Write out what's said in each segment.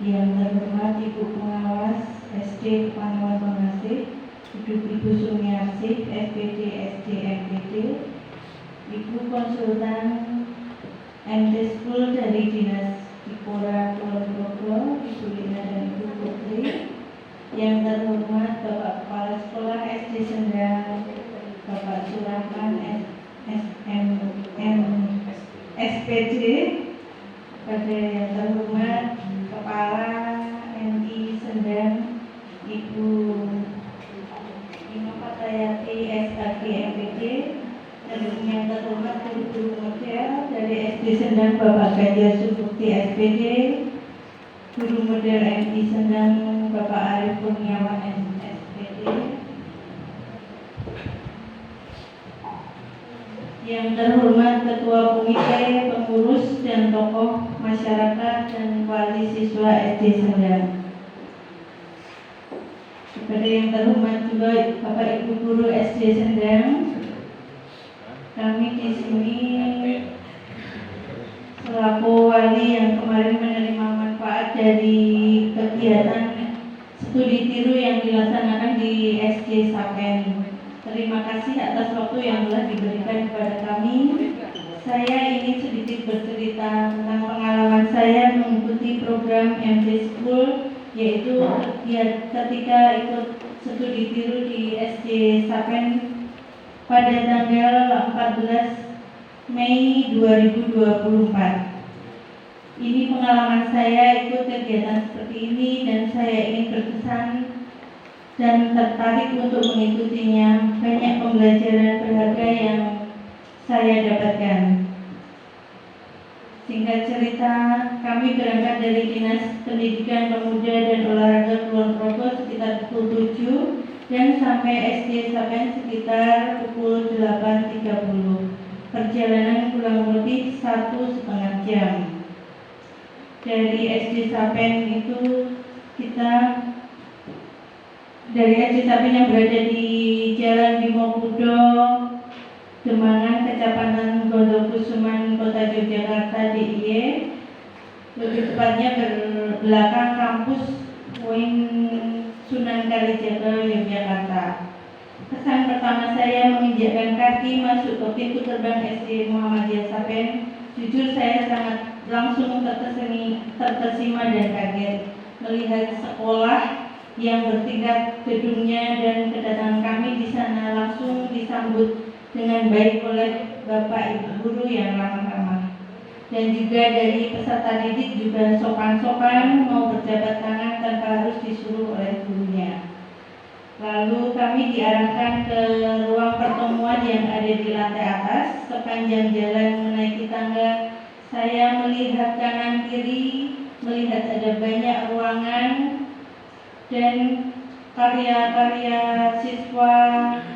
Yang terhormat Ibu Pengawas SD Panuan Pengasih, Ibu Sumiarsih, SPD SDMPD, Ibu Konsultan MT School dari Dinas Dipora Kulon Progo, Ibu Lina dan Ibu Putri. Yang terhormat Bapak Kepala Sekolah SD Sendang, Bapak Surahman SPD, pada yang terhormat Kepala MI Sendang, Ibu Ino Patayati SKG MPD, dan yang terhormat guru model dari SD Sendang Bapak Ganjar Subukti SPD, guru model MI Sendang Bapak Arif Kurniawan SPD, yang terhormat Ketua Komite Pengurus dan tokoh masyarakat dan wali siswa SD Sendang. Kepada yang terhormat juga Bapak Ibu guru SD Sendang, kami di sini selaku wali yang kemarin menerima manfaat dari kegiatan studi tiru yang dilaksanakan di SD Sapen. Terima kasih atas waktu yang telah diberikan kepada kami. Saya ingin sedikit bercerita tentang pengalaman saya mengikuti program MT School, yaitu ketika ikut studi tiru di SD Sapen pada tanggal 14 Mei 2024. Ini pengalaman saya ikut kegiatan seperti ini dan saya ingin berkesan dan tertarik untuk mengikutinya. Banyak pembelajaran berharga yang saya dapatkan. Singkat cerita, kami berangkat dari Dinas Pendidikan Pemuda dan Olahraga Kulon Progo sekitar pukul 7 dan sampai SD Sapen sekitar pukul 8.30. Perjalanan kurang lebih 1,5 jam. Dari SD Sapen itu dari SD Sapen yang berada di Jalan Bimokudo, Demangan, Kecamatan Gondokusuman, Kota Yogyakarta, DIY, lebih tepatnya berbelakang kampus UIN Sunan Kalijaga, Yogyakarta. Kesan pertama saya menginjakkan kaki masuk ke pintu gerbang SD Muhammadiyah Sapen, jujur saya sangat langsung terkesima dan kaget melihat sekolah yang bertingkat gedungnya, dan kedatangan kami di sana langsung disambut dengan baik oleh Bapak Ibu guru yang ramah-ramah, dan juga dari peserta didik juga sopan-sopan mau berjabat tangan tanpa harus disuruh oleh gurunya. Lalu kami diarahkan ke ruang pertemuan yang ada di lantai atas. Sepanjang jalan menaiki tangga, saya melihat kanan kiri, melihat ada banyak ruangan dan karya-karya siswa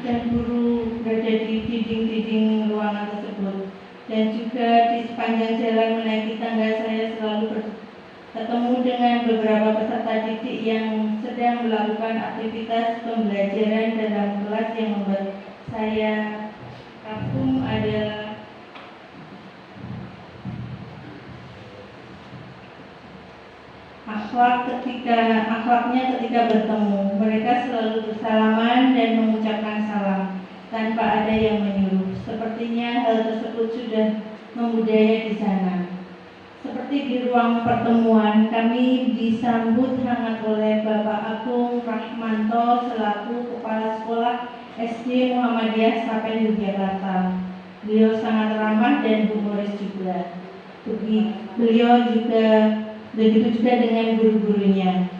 dan guru berada di dinding-dinding ruangan tersebut. Dan juga di sepanjang jalan menaiki tangga, saya selalu ketemu dengan beberapa peserta didik yang sedang melakukan aktivitas pembelajaran dalam kelas yang membuat saya kagum adalah akhlaknya ketika bertemu. Mereka selalu bersalaman dan mengucapkan salam tanpa ada yang menyuruh. Sepertinya hal tersebut sudah membudaya di sana. Seperti di ruang pertemuan, kami disambut hangat oleh Bapak Agung Rahmanto selaku Kepala Sekolah SD Muhammadiyah Sapen, Yogyakarta. Beliau sangat ramah dan humoris juga. Beliau juga begitu juga dengan guru-gurunya.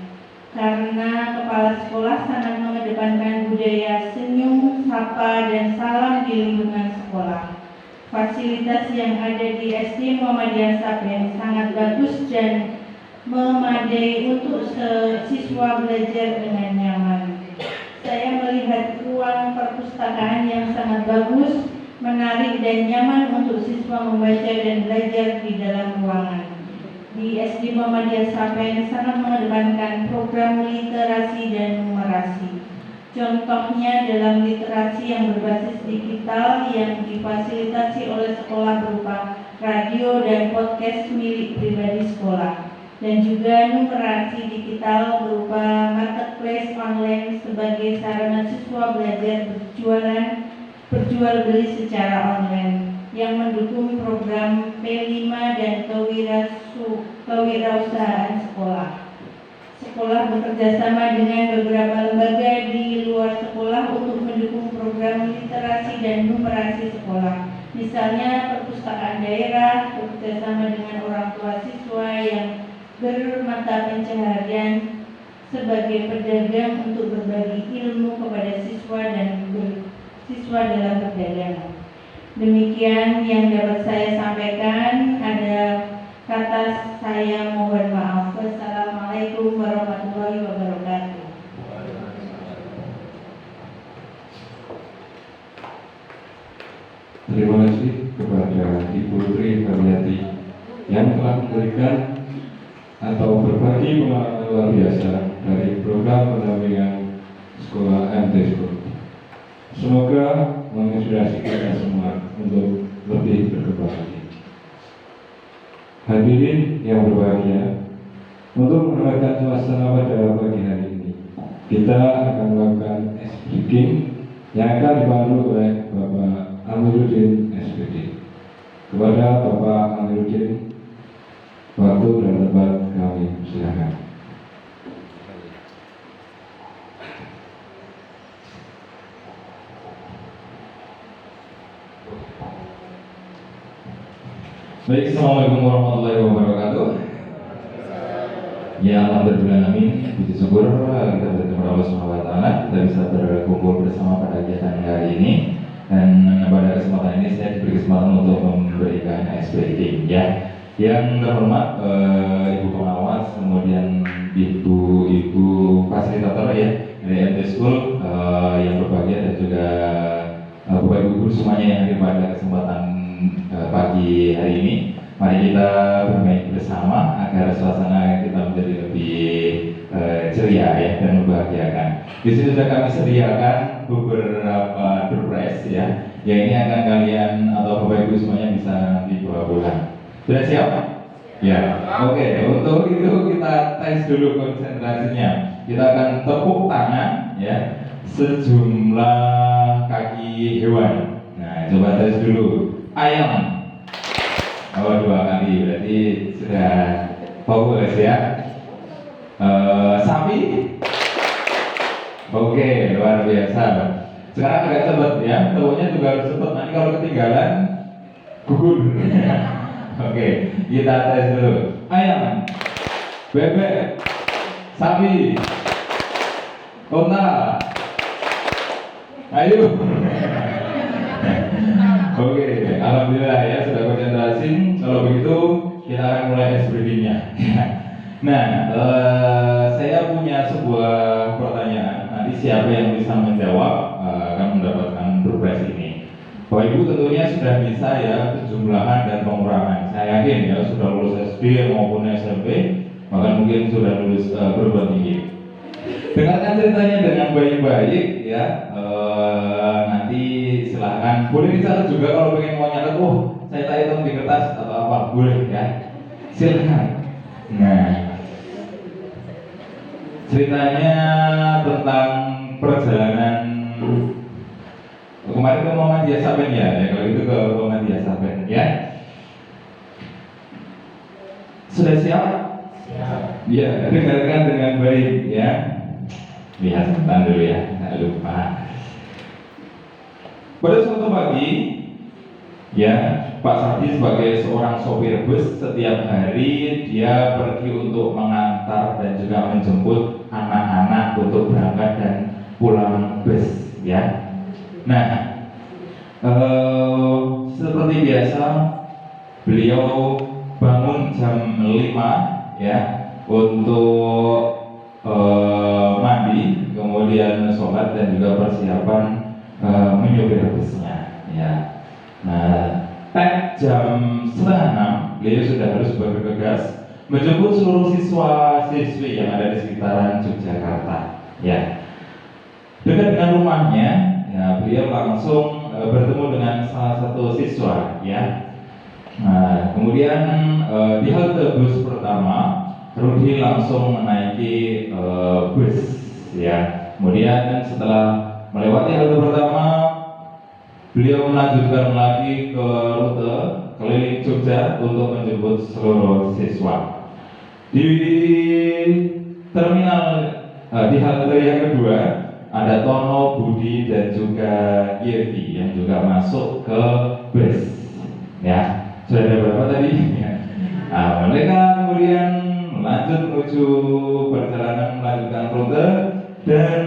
Karena Kepala Sekolah sangat mengedepankan budaya senyum, sapa, dan salam di lingkungan sekolah. Fasilitas yang ada di SD Muhammadiyah Sapen sangat bagus dan memadai untuk siswa belajar dengan nyaman. Saya melihat ruang perpustakaan yang sangat bagus, menarik dan nyaman untuk siswa membaca dan belajar di dalam ruangan. Di SD Muhammadiyah Sapen sangat mengedepankan program literasi dan numerasi. Contohnya dalam literasi yang berbasis digital yang difasilitasi oleh sekolah berupa radio dan podcast milik pribadi sekolah. dan juga numerasi digital berupa marketplace online sebagai sarana siswa belajar berjual beli secara online yang mendukung program P5 dan kewirausahaan sekolah. Sekolah bekerja sama dengan beberapa lembaga di luar sekolah untuk mendukung program literasi dan numerasi sekolah. Misalnya perpustakaan daerah bekerja sama dengan orang tua siswa yang bermata pencaharian sebagai pedagang untuk berbagi ilmu kepada siswa dan siswa dalam perdagangan. Demikian yang dapat saya sampaikan. Ada kata saya mohon maaf. Wassalamualaikum warahmatullahi wabarakatuh. Terima kasih kepada Ibu Tri Haryati yang telah memberikan atau berbagi pengalaman luar biasa dari program pendampingan sekolah MT School. Semoga menginspirasi kita semua untuk lebih berkembang lagi. Hadirin yang berbahagia, untuk menambahkan suasana pada pagi hari ini, kita akan melakukan ice breaking yang akan dipandu oleh Bapak Amiruddin SPD. Kepada Bapak Amiruddin, waktu dan tempat kami silakan. Baik, Assalamualaikum warahmatullahi wabarakatuh. Ya, alhamdulillah, amin. Puji syukur kita berterima Allah Subhanahu wa taala kita bisa berkumpul bersama pada kegiatan hari ini. Dan pada kesempatan ini saya diberi kesempatan untuk memberikan ice breaking ya. Yang terhormat Ibu pengawas, kemudian Ibu fasilitator ya dari MT School yang berbahagia, dan juga Bapak Ibu guru semuanya yang hadir pada kesempatan pagi hari ini. Mari kita bermain bersama agar suasana kita menjadi lebih ceria ya dan membahagiakan. Di sini sudah kami sediakan beberapa surprise ya, yang ini akan kalian atau Bapak Ibu semuanya bisa nanti bawa pulang. Sudah siap? Ya. Oke, untuk itu kita tes dulu konsentrasinya. Kita akan tepuk tangan ya sejumlah kaki hewan. Nah, coba tes dulu. Ayam. Oh, 2 kali, berarti sudah fokus ya. Sapi. Oke, luar biasa. Sekarang agak cepat ya, tahunya juga harus cepat. Nanti kalau ketinggalan gugur. Oke, kita tes dulu. Ayam, bebek, sapi, unta. Ayo. Oke, alhamdulillah ya sudah konsentrasi. Kalau begitu kita akan mulai ice breaking-nya. Nah, saya punya sebuah pertanyaan. Nanti siapa yang bisa menjawab akan mendapatkan surprise ini. Bapak Ibu tentunya sudah bisa ya penjumlahan dan pengurangan. Saya yakin ya sudah lulus SD maupun SMP, bahkan mungkin sudah lulus perguruan tinggi. Dengarkan ceritanya dengan baik-baik ya. Nanti silahkan boleh dicatat juga kalau pengen mau nyatet. Saya tak hitung di kertas atau apa, boleh ya. Silahkan. Nah, ceritanya tentang perjalanan kemarin ke Muhammadiyah Saben ya. Kalau itu ke Muhammadiyah Saben ya. Sudah siap? Siap. Ya, dengarkan dengan baik ya. Lihat sebentar dulu ya, nggak lupa. Pada suatu pagi, ya, Pak Sardi sebagai seorang sopir bus setiap hari dia pergi untuk mengantar dan juga menjemput anak-anak untuk berangkat dan pulang bus, ya. Nah, seperti biasa beliau bangun jam 5 ya untuk mandi, kemudian sholat dan juga persiapan menyopir busnya ya. Nah, jam 5:30 beliau sudah harus bergegas menjemput seluruh siswa-siswi yang ada di sekitaran Yogyakarta ya. Dekat dengan rumahnya ya, beliau langsung bertemu dengan salah satu siswa ya. Nah, kemudian di halte bus pertama Rudi langsung menaiki bus ya. Kemudian setelah melewati halte pertama, beliau melanjutkan lagi ke rute keliling Jogja untuk menjemput seluruh siswa. Di terminal di halte yang kedua ada Tono, Budi dan juga Yevi yang juga masuk ke bus. Ya, sudah ada berapa tadi? Nah, mereka kemudian lanjut menuju perjalanan melanjutkan rute dan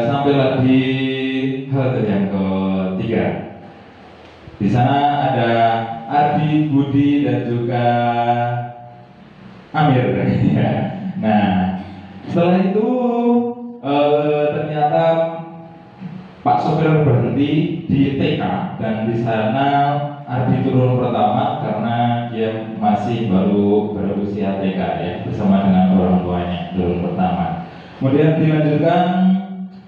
sampailah di halte yang ketiga. Di sana ada Ardi, Budi dan juga Amir. Nah, setelah itu ternyata Pak sopir berhenti di TK dan di sana Ardi turun pertama karena dia masih baru berusia TK ya, bersama dengan orang tuanya turun pertama. Kemudian dilanjutkan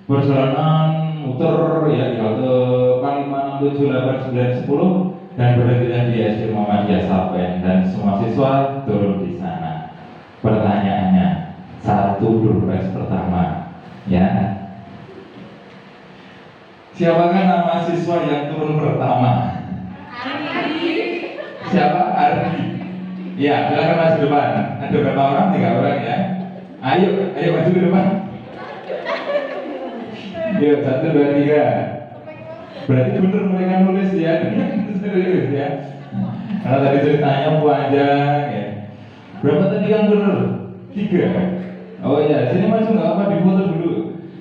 perjalanan muter ya di halte 5, 6, 7, 8, 9, 10 dan berhentilah di SD Muhammadiyah Sapen dan semua siswa turun di sana. Pertanyaannya, satu durpres pertama ya. Siapakah nama siswa yang turun pertama? Siapa? Ardi. Ya, silakan maju depan. Ada berapa orang? 3 orang ya. Ayo maju ke depan. Yuk, 1, 2, 3. Berarti benar mereka nulis ya. Serius ya. Karena tadi ceritanya panjang ya. Berapa tadi yang benar? 3. Oh ya, sini maju nggak apa, difoto dulu.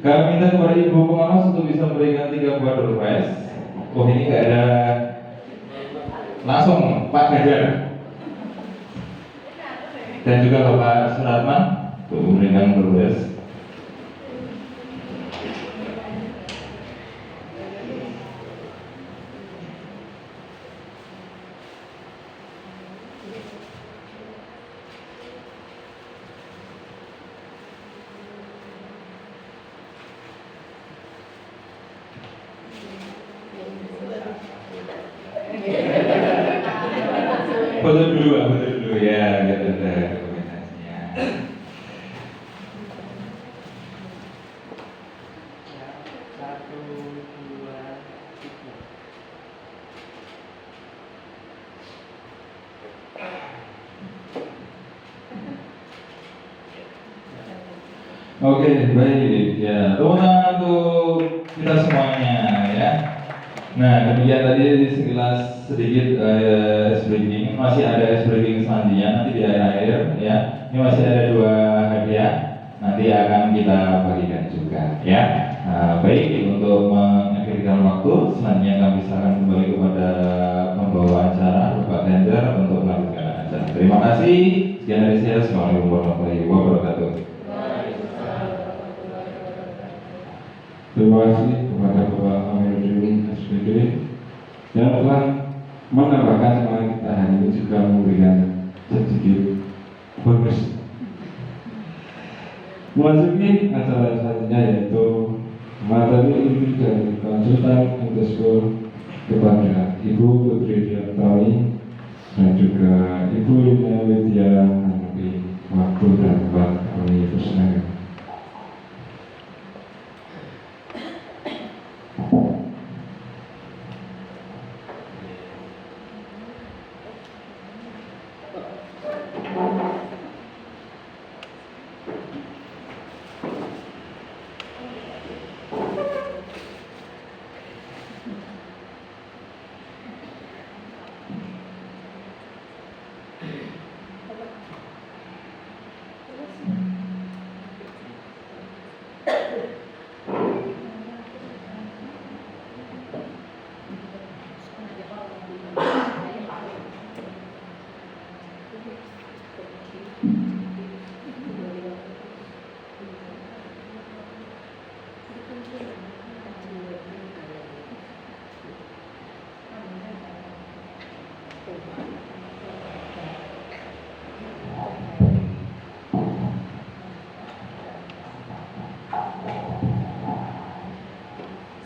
Kami minta kepada ibu pengawas untuk bisa memberikan 3 buah doorpress. Oh ini nggak ada. Langsung Pak Ganjar dan juga Bapak Suratman untuk memberikan doorpress. Foto dulu ya, biar ada dokumentasinya. Oke, baik ya. Tepuk tangan untuk kita semuanya ya. Nah, kemudian tadi sekilas sedikit ice breaking, masih ada ice breaking selanjutnya nanti di akhir ya. Ini masih ada 2 hadiah, nanti akan kita bagikan juga ya. Baik, untuk mengakhirkan waktu, selanjutnya kami silakan kembali kepada pembawa acara Bapak Ganjar untuk melanjutkan acara. Terima kasih. Sekian dari saya. Assalamualaikum warahmatullahi wabarakatuh. Terima kasih kepada Bapak Amiruddin SPG yang telah menambahkan semangat kita hari ini, juga memberikan sedikit bonus. Memasuki acara selanjutnya yaitu materi inti dari konsultan underscore kepada Ibu Putri Diartoni dan juga Ibu Lina Widya mengenai waktu dan tempat kami persilakan.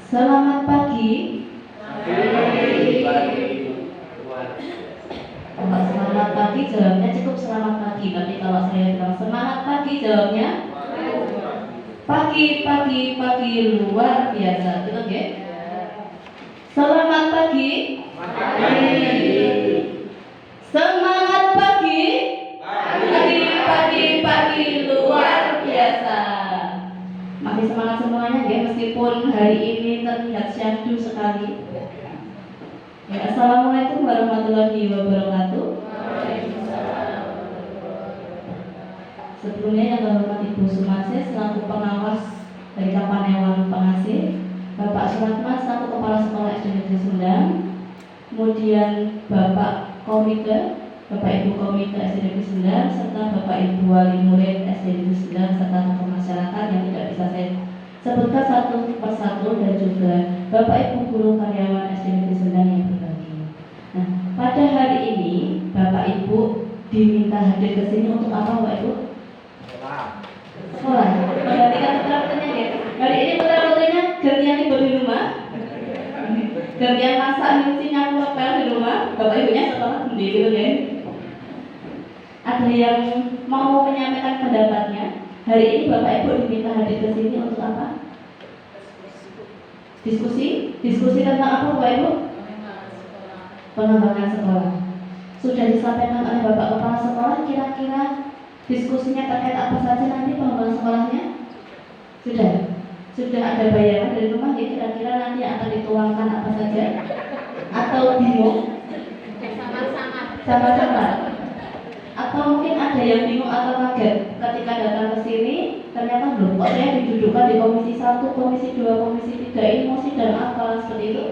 Selamat pagi. Selamat pagi pagi jawabnya cukup selamat pagi. Tapi kalau saya bilang semangat pagi jawabnya pagi luar biasa. Betul ya? Selamat pagi. Semangat pagi. Pagi luar biasa. Masih semangat semuanya ya, meskipun hari ini terlihat syahdu sekali. Ya, assalamualaikum warahmatullahi wabarakatuh. Sebelumnya yang terhormat Ibu Sumarse selaku pengawas dari Kapanewon Pengasih, Bapak Suratma selaku Kepala Sekolah SD Negeri Sendang, kemudian Bapak Komite, Bapak Ibu Komite SD Negeri Sendang, serta Bapak Ibu Wali Murid SD Negeri Sendang, serta tokoh masyarakat yang tidak bisa saya sebutkan satu persatu, dan juga Bapak Ibu guru karyawan SD Negeri Sendang yang berbahagia. Nah, pada hari ini Bapak Ibu diminta hadir ke sini untuk apa, Bapak Ibu? Sekolah. Menggantikan putra-putrinya ya. Hari ini putra-putrinya gantian tidur di rumah, gantian masak, nyuci, nyapu, ngepel di rumah. Bapak Ibunya sekolah sendiri gitu ya. Ada yang mau menyampaikan pendapatnya? Hari ini Bapak Ibu diminta hadir ke sini untuk apa? Diskusi tentang apa, Bapak Ibu? Pengembangan sekolah. Sudah disampaikan oleh Bapak Kepala Sekolah, kira-kira diskusinya terkait apa saja nanti pengembangan sekolahnya? Sudah ada bayangan dari rumah ya, kira-kira nanti akan dituangkan apa saja? Atau bingung? Sama-sama. Atau mungkin ada yang bingung atau kaget ketika datang ke sini, ternyata belum kok saya didudukkan di komisi 1, komisi 2, komisi 3, ini mau sidang apa, seperti itu?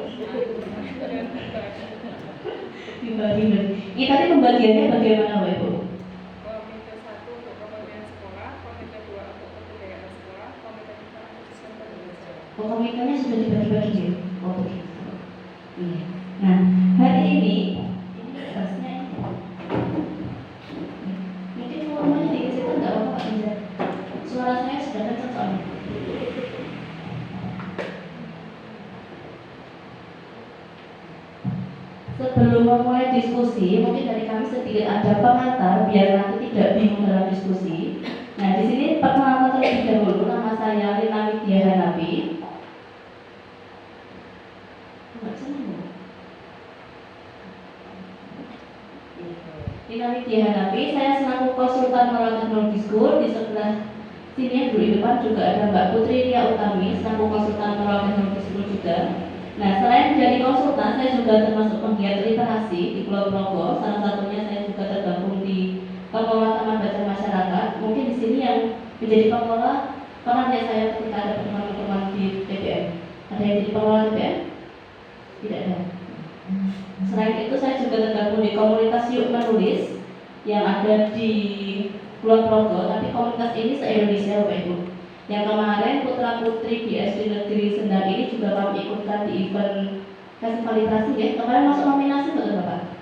Dibagi. Ini tadi pembagiannya bagaimana, Bapak Ibu? Komite 1 untuk kepemimpinan sekolah, komite 2 untuk kebudayaan sekolah, komite 3 untuk sistem pembelajaran. Komitenya sudah dibagi-bagi ya? Oh begitu. Iya. Nah, hari ini rasanya mungkin volumenya dikecilkan nggak apa-apa Pak Inza. Suara saya sudah kencang soalnya. Sebelum memulai diskusi, mungkin dari kami sedikit ada pengantar biar nanti tidak bingung dalam diskusi. Nah, di sini perkenalan terlebih dahulu. Nama saya Rina Widya Hanafi. Rina Widya Hanafi, saya selaku konsultan pengelola teknologi school. Di sebelah sini yang dulu di depan juga ada Mbak Putri Ria Utami, selaku konsultan pengelola teknologi school juga. Nah, selain menjadi konsultan, saya juga termasuk penggiat literasi di Pulau Progo. Salah satunya saya juga tergabung di pengelola taman baca masyarakat. Mungkin di sini yang menjadi pengelola pernah ya saya ketika ada teman-teman di TPM. Ada yang jadi pengelola TPM? Tidak ada. Selain itu saya juga tergabung di komunitas Yuk Menulis yang ada di Pulau Progo. Tapi komunitas ini se-Indonesia, Bapak Ibu. Yang kemarin putra putri di SD Negeri Sendang ini juga kami ikutkan di event festival literasi ya. Kemarin masuk nominasi betul Bapak?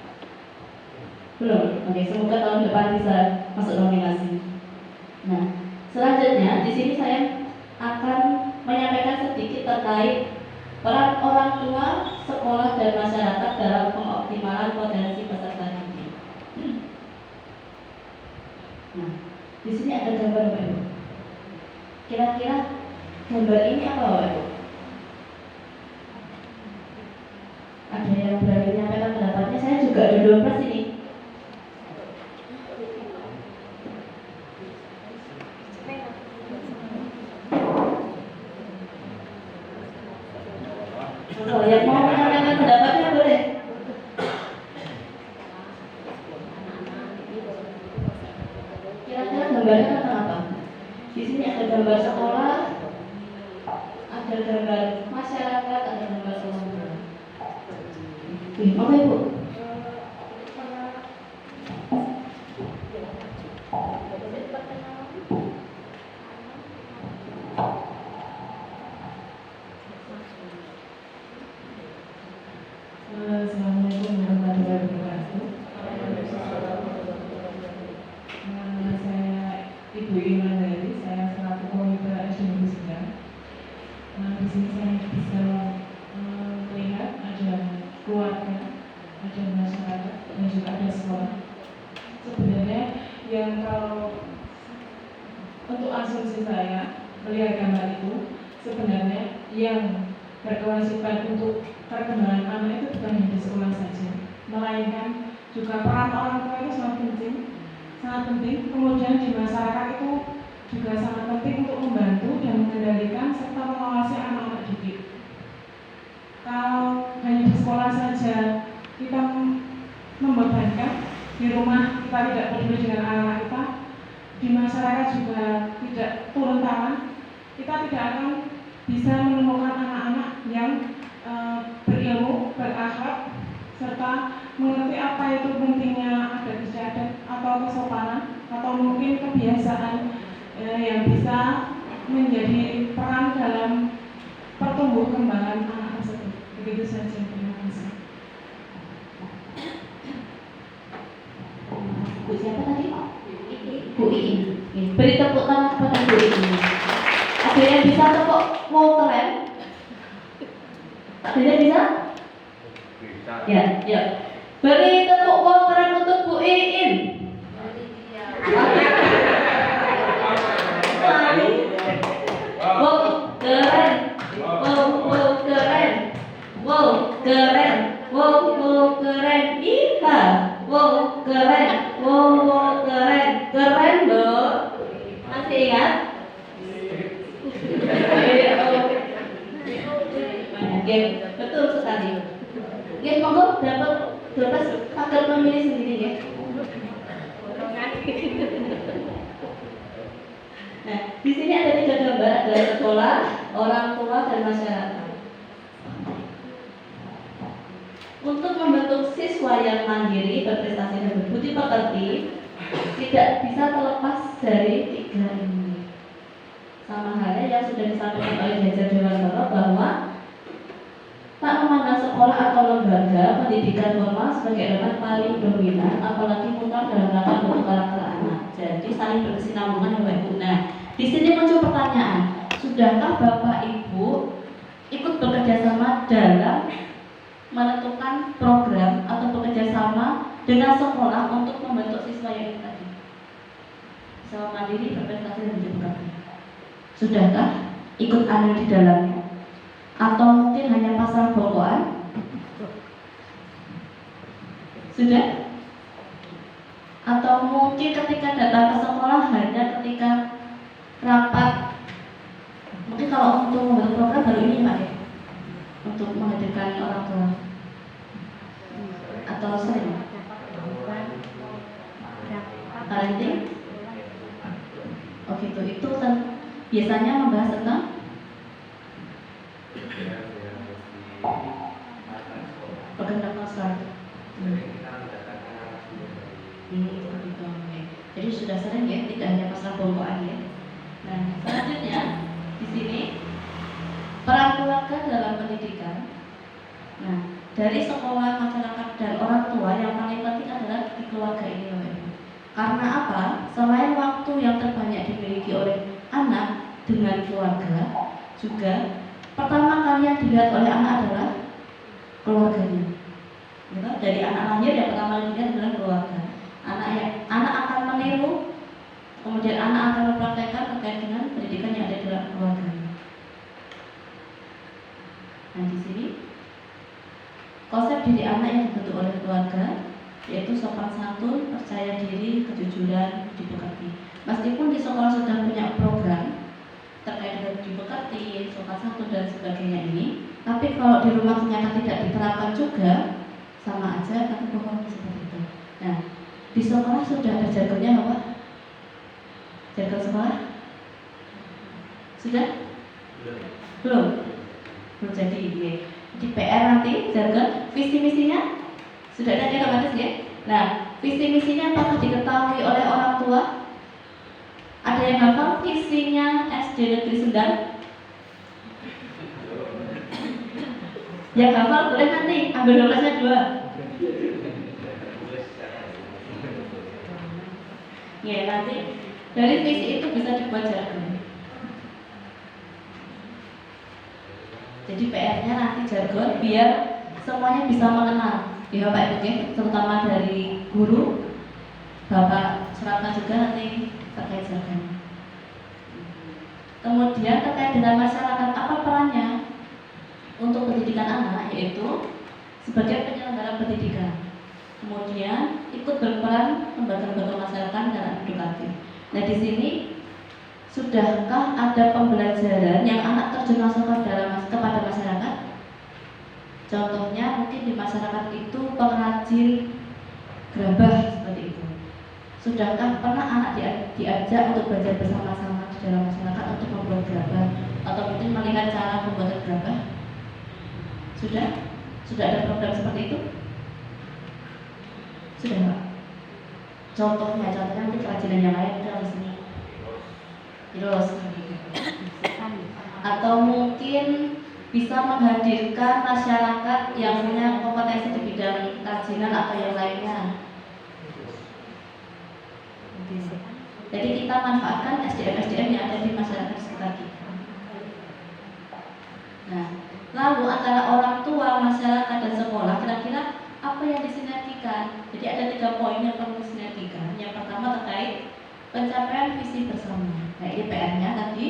Belum. Oke, semoga tahun depan bisa masuk nominasi. Nah, selanjutnya di sini saya akan menyampaikan sedikit terkait peran orang tua, sekolah dan masyarakat dalam pengoptimalan potensi peserta didik. Nah, di sini ada gambar Bapak Ibu. Kira-kira gambar ini apa, Bapak Ibu? Ada yang berani menyampaikan pendapatnya? Saya juga ada dompet ini. Oh, yang mau menyampaikan pendapatnya boleh. Kira-kira gambarnya tentang apa? Di sini ada gambar sekolah, ada gambar masyarakat, ada gambar keluarga. Oke, Ibu. Assalamualaikum warahmatullahi wabarakatuh. Saya Ibu Iman Dari, saya selaku komite SD Negeri Sendang. Di sini saya bisa melihat ada keluarga, ada masyarakat, dan juga ada sekolah. yang kalau untuk asumsi saya melihat gambar itu sebenarnya yang berkewajiban untuk perkembangan anak itu bukan hanya di sekolah saja, melainkan juga peran orang tua itu sangat penting, sangat penting. Kemudian di masyarakat itu juga sangat penting untuk membantu dan mengendalikan serta mengawasi anak-anak didik. Kalau hanya di sekolah saja kita membebankan, di rumah kita tidak peduli dengan anak kita, di masyarakat juga tidak turun tangan, kita tidak akan bisa menemukan anak-anak yang berilmu, berakhlak, serta mengerti apa itu pentingnya adat istiadat atau kesopanan atau mungkin kebiasaan yang bisa menjadi peran dalam pertumbuh kembangan anak tersebut. Begitu saja, terima kasih. Bu siapa tadi? Bu Iin. Beri tepuk tangan kepada Bu Iin. Ada yang bisa tepuk mau keren? Ada yang bisa? Ya, ya. Beri tepuk mau keren untuk Bu Iin. Wow, keren. Wow, keren. Wow, keren. Wow, keren. Iya. Wow, keren. Wow, keren. Keren, Bu. Masih ingat? Oke, betul sekali. Oke, monggo dapat 12 agar memilih sendiri ya. Nah, di sini ada 3 gambar, ada sekolah, orang tua, dan masyarakat. Untuk membentuk siswa yang mandiri, berprestasi dan berbudi pekerti, tidak bisa terlepas dari 3 ini. Sama halnya yang sudah disampaikan oleh Jajar Dewantara bahwa tak memandang sekolah atau lembaga pendidikan formal sebagai elemen paling dominan, apalagi mutlak dalam rangka bentuk karakter anak. Jadi saling berkesinambungan ya Bapak Ibu. Nah, di sini muncul pertanyaan, sudahkah Bapak Ibu ikut bekerja sama dalam menentukan program atau bekerja sama dengan sekolah untuk membentuk siswa yang ini tadi? Siswa mandiri, berprestasi dan berbudi. Sudahkah ikut andil di dalamnya? Atau mungkin hanya pasal bokoan? Sudah? Atau mungkin ketika datang ke sekolah hanya ketika rapat? Mungkin kalau untuk membentuk program baru ini Pak ya? Untuk menghadirkan orang tua atau sering? Parenting? Oh gitu, itu kan biasanya membahas tentang program konselor. Jadi sudah sering ya, tidak hanya pasal bokoan ya. Nah, selanjutnya di sini peran keluarga dalam pendidikan. Nah, dari sekolah, masyarakat, dan orang tua yang paling penting adalah di keluarga ini, Bapak Ibu. Karena apa? Selain waktu yang terbanyak dimiliki oleh anak dengan keluarga, juga pertama kali yang dilihat oleh anak adalah keluarganya. Gitu? Dari anak lahir yang pertama kali dilihat adalah keluarga. Anak akan meniru, kemudian anak akan mempraktekkan terkait dengan pendidikan yang ada di dalam keluarganya. Nah, di sini konsep diri anak yang dibentuk oleh keluarga yaitu sopan santun, percaya diri, kejujuran, budi pekerti. Meskipun di sekolah sudah punya program terkait dengan budi pekerti, sopan santun dan sebagainya ini, tapi kalau di rumah ternyata tidak diterapkan juga, sama aja tapi pokoknya seperti itu. Nah, di sekolah sudah ada jargonnya apa? Jargon sekolah? Sudah? Belum? Belum jadi ini. Di PR nanti jargon visi misinya sudah ada otomatis ya. Nah, visi misinya apakah diketahui oleh orang tua? Ada yang hafal visinya SD Negeri Sendang? Yang hafal boleh nanti ambil 12-nya 2. Ya, nanti dari visi itu bisa dibuat jargon. Jadi PR-nya nanti jargon biar semuanya bisa mengenal. Ya Bapak Ibu ya, terutama dari guru, Bapak serapkan juga nanti terkait jargonnya. Kemudian terkait dengan masyarakat, apa perannya untuk pendidikan anak, yaitu sebagai penyelenggara pendidikan. Kemudian ikut berperan lembaga-lembaga masyarakat dalam edukatif. Nah, di sini sudahkah ada pembelajaran yang anak terjun langsung kepada masyarakat? Contohnya mungkin di masyarakat itu pengrajin gerabah seperti itu. Sudahkah pernah anak diajak untuk belajar bersama-sama di dalam masyarakat untuk membuat gerabah atau mungkin melihat cara pembuatan gerabah? Sudah? Sudah ada program seperti itu? Sudah Pak? Contohnya mungkin kerajinan yang lain ada di sini. Terus atau mungkin bisa menghadirkan masyarakat yang punya kompetensi di bidang kerajinan atau yang lainnya. Jadi kita manfaatkan SDM-SDM yang ada di masyarakat sekitar kita. Nah, lalu antara orang tua, masyarakat, dan sekolah, kira-kira apa yang disinergikan? Jadi ada 3 poin yang perlu disinergikan. Yang pertama terkait pencapaian visi bersama. Nah, ini PR-nya tadi.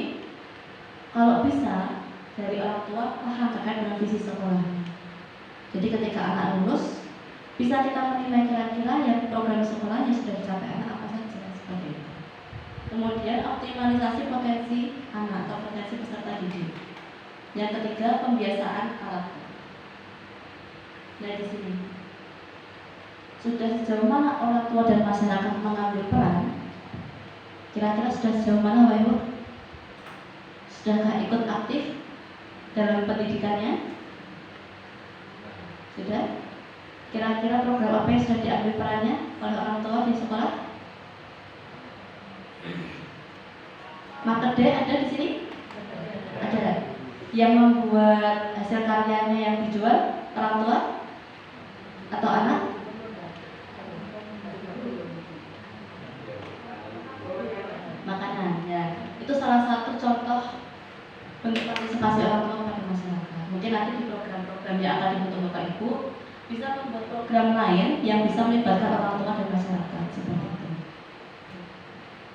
Kalau bisa dari orang tua paham terkait dengan visi sekolah. Jadi ketika anak lulus, bisa kita menilai kira-kira yang program sekolahnya sudah dicapai anak apa saja seperti itu. Kemudian optimalisasi potensi anak atau potensi peserta didik. Yang ketiga, pembiasaan karakter. Nah, di sini sudah sejauh mana orang tua dan masyarakat mengambil peran? Kira-kira sudah sejauh mana, Bapak Ibu? Sudahkah ikut aktif dalam pendidikannya? Sudah? Kira-kira program apa yang sudah diambil perannya oleh orang tua di sekolah? Market day ada di sini? Ada. Yang membuat hasil karyanya yang dijual orang tua atau anak? Makanan, ya. Itu salah satu contoh bentuk partisipasi orang tua kepada masyarakat. Mungkin nanti di program-program yang akan dibentuk Bapak Ibu bisa membuat program lain yang bisa melibatkan orang tua dan masyarakat seperti itu.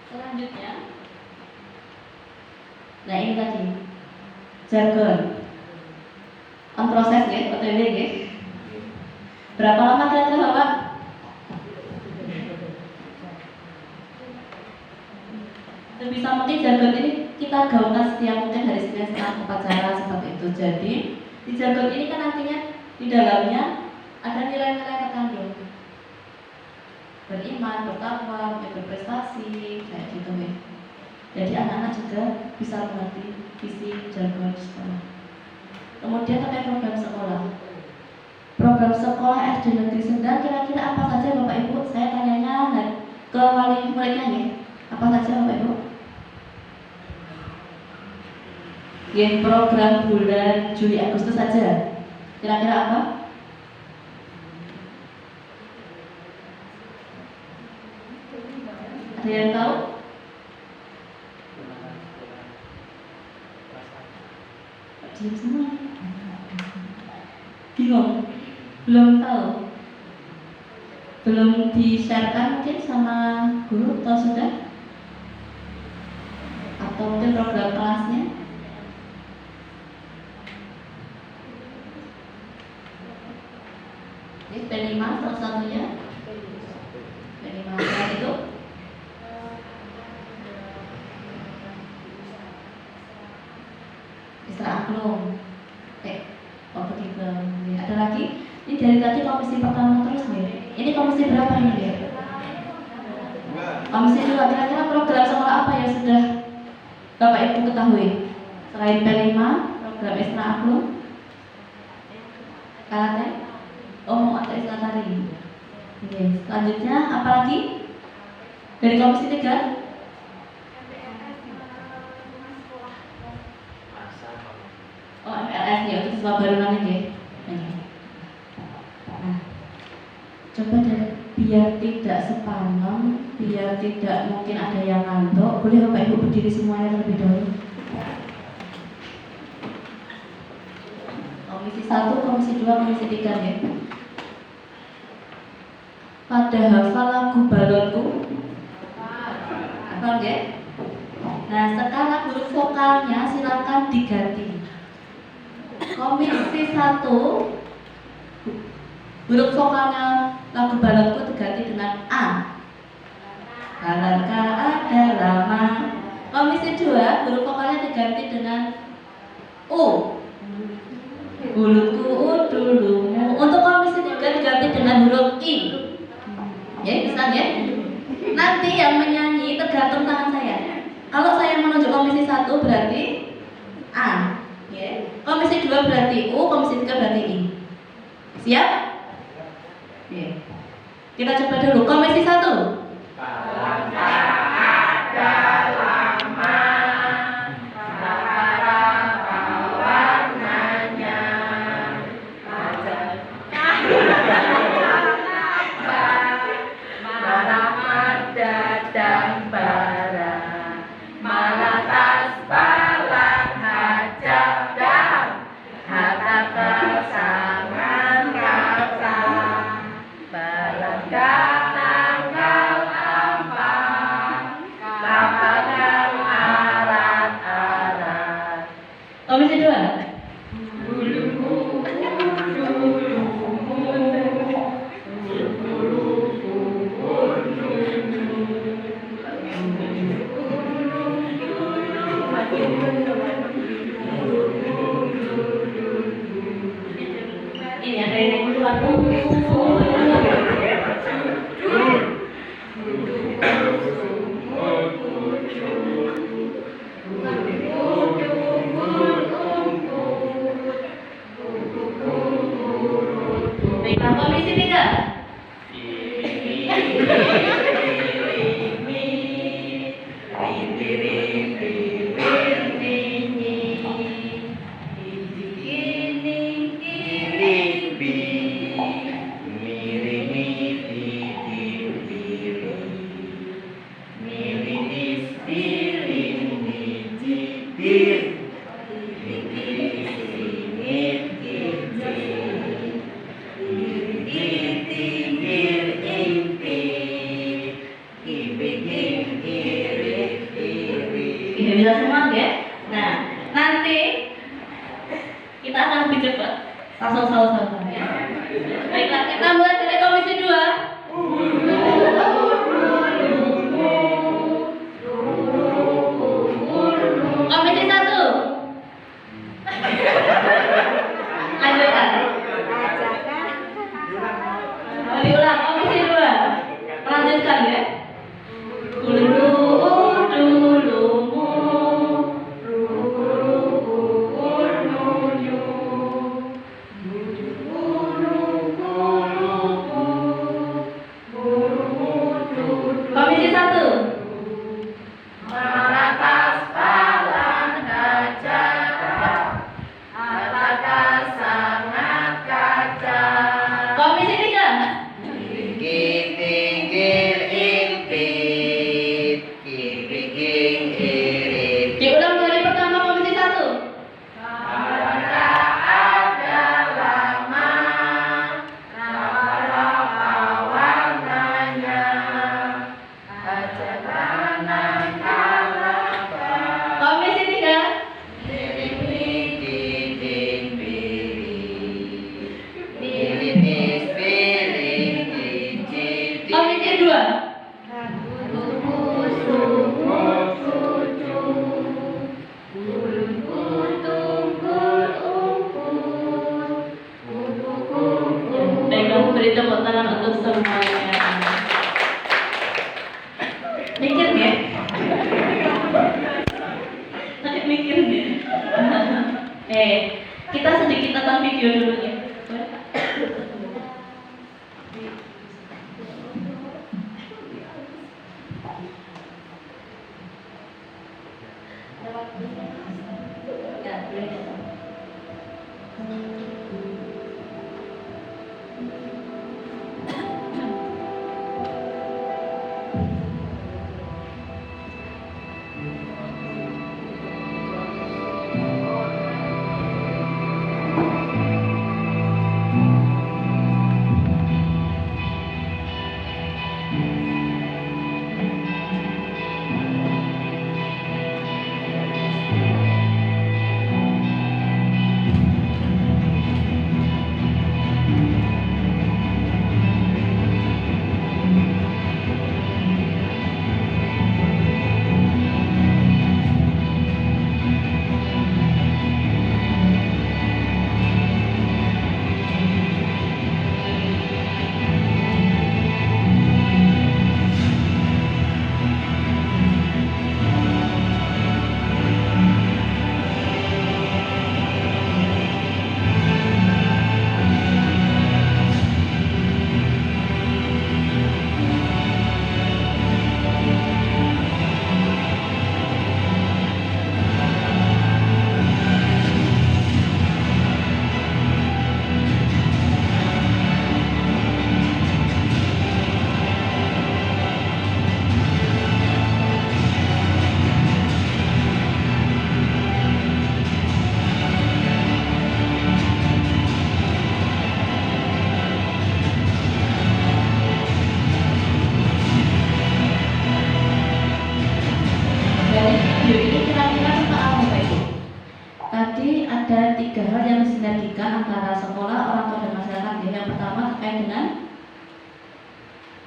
Selanjutnya, nah ini tadi jargon on proses ya, OTW ya. Berapa lama kira-kira Bapak? Bisa mungkin jargon ini kita gaungkan setiap mungkin hari Senin setelah upacara seperti itu. Jadi di jargon ini kan nantinya di dalamnya ada nilai-nilai terkandung. Beriman, bertakwa, berprestasi, kayak gitu ya. Jadi anak-anak juga bisa mengerti visi jargon sekolah. Kemudian terkait program sekolah. Program sekolah SD Negeri Sendang kira-kira apa saja Bapak Ibu? Saya tanyanya ke wali muridnya nih. Apa saja Bapak Ibu? Ya, program bulan Juli Agustus saja. Kira-kira apa? Ada yang tahu? Diam semua. Bingung? Belum tahu? Belum di-sharekan mungkin sama guru atau sudah? Atau mungkin program kelasnya? Ini P5 salah satunya. P5 itu Isra Aklum. Begitu. Ada lagi? Ini dari tadi komisi pertama terus nih. Ini komisi berapa ini dia? Komisi 2. Kira-kira program sekolah apa yang sudah Bapak Ibu ketahui? Selain P5, program Isra Aklum, karate, atau Isra Tari. Oke. Selanjutnya apa lagi? Dari komisi 3? MLS ya, untuk siswa baru nanti ya. Nah, coba deh, biar tidak sepanom, biar tidak mungkin ada yang ngantuk, boleh Bapak Ibu berdiri semuanya terlebih dahulu. Komisi 1, komisi 2, komisi 3 ya. Pada hafal lagu balonku, Paham ya? Nah, sekarang huruf vokalnya silakan diganti. Komisi 1 huruf vokalnya lagu baladku diganti dengan A. Alangkah ada lama. Komisi 2 huruf vokalnya diganti dengan U. Bulutku dulumu. Untuk komisi 3 diganti dengan huruf I. Ya, bisa ya? Nanti yang menyanyi tergantung tangan saya. Kalau saya menunjuk komisi 1 berarti A. Ya. Komisi 2 berarti U, komisi 3 berarti I. Siap? Ya. Kita coba dulu komisi 1. Komisi 2. Ini ada yang duluan. Baiklah, komisi 3. Ini bisa semua ya. Nah, nanti kita akan lebih cepat. Langsung sama-sama ya. Baiklah, kita mulai dari komisi 2. Komisi 1. Lanjutkan. Diulang komisi 2. Melanjutkan ya. Komisi 1. Komisi 3. Diulang dari pertama komisi 1. Komisi 3. Komisi 2. Baiklah, beri tepuk tangan untuk semuanya. Mikir ya? Nanti mikir ya? Kita sedikit tentang video dulu ya. Ya, boleh. ada 3 hal yang disinergikan antara sekolah, orang tua dan masyarakat. Yang pertama terkait dengan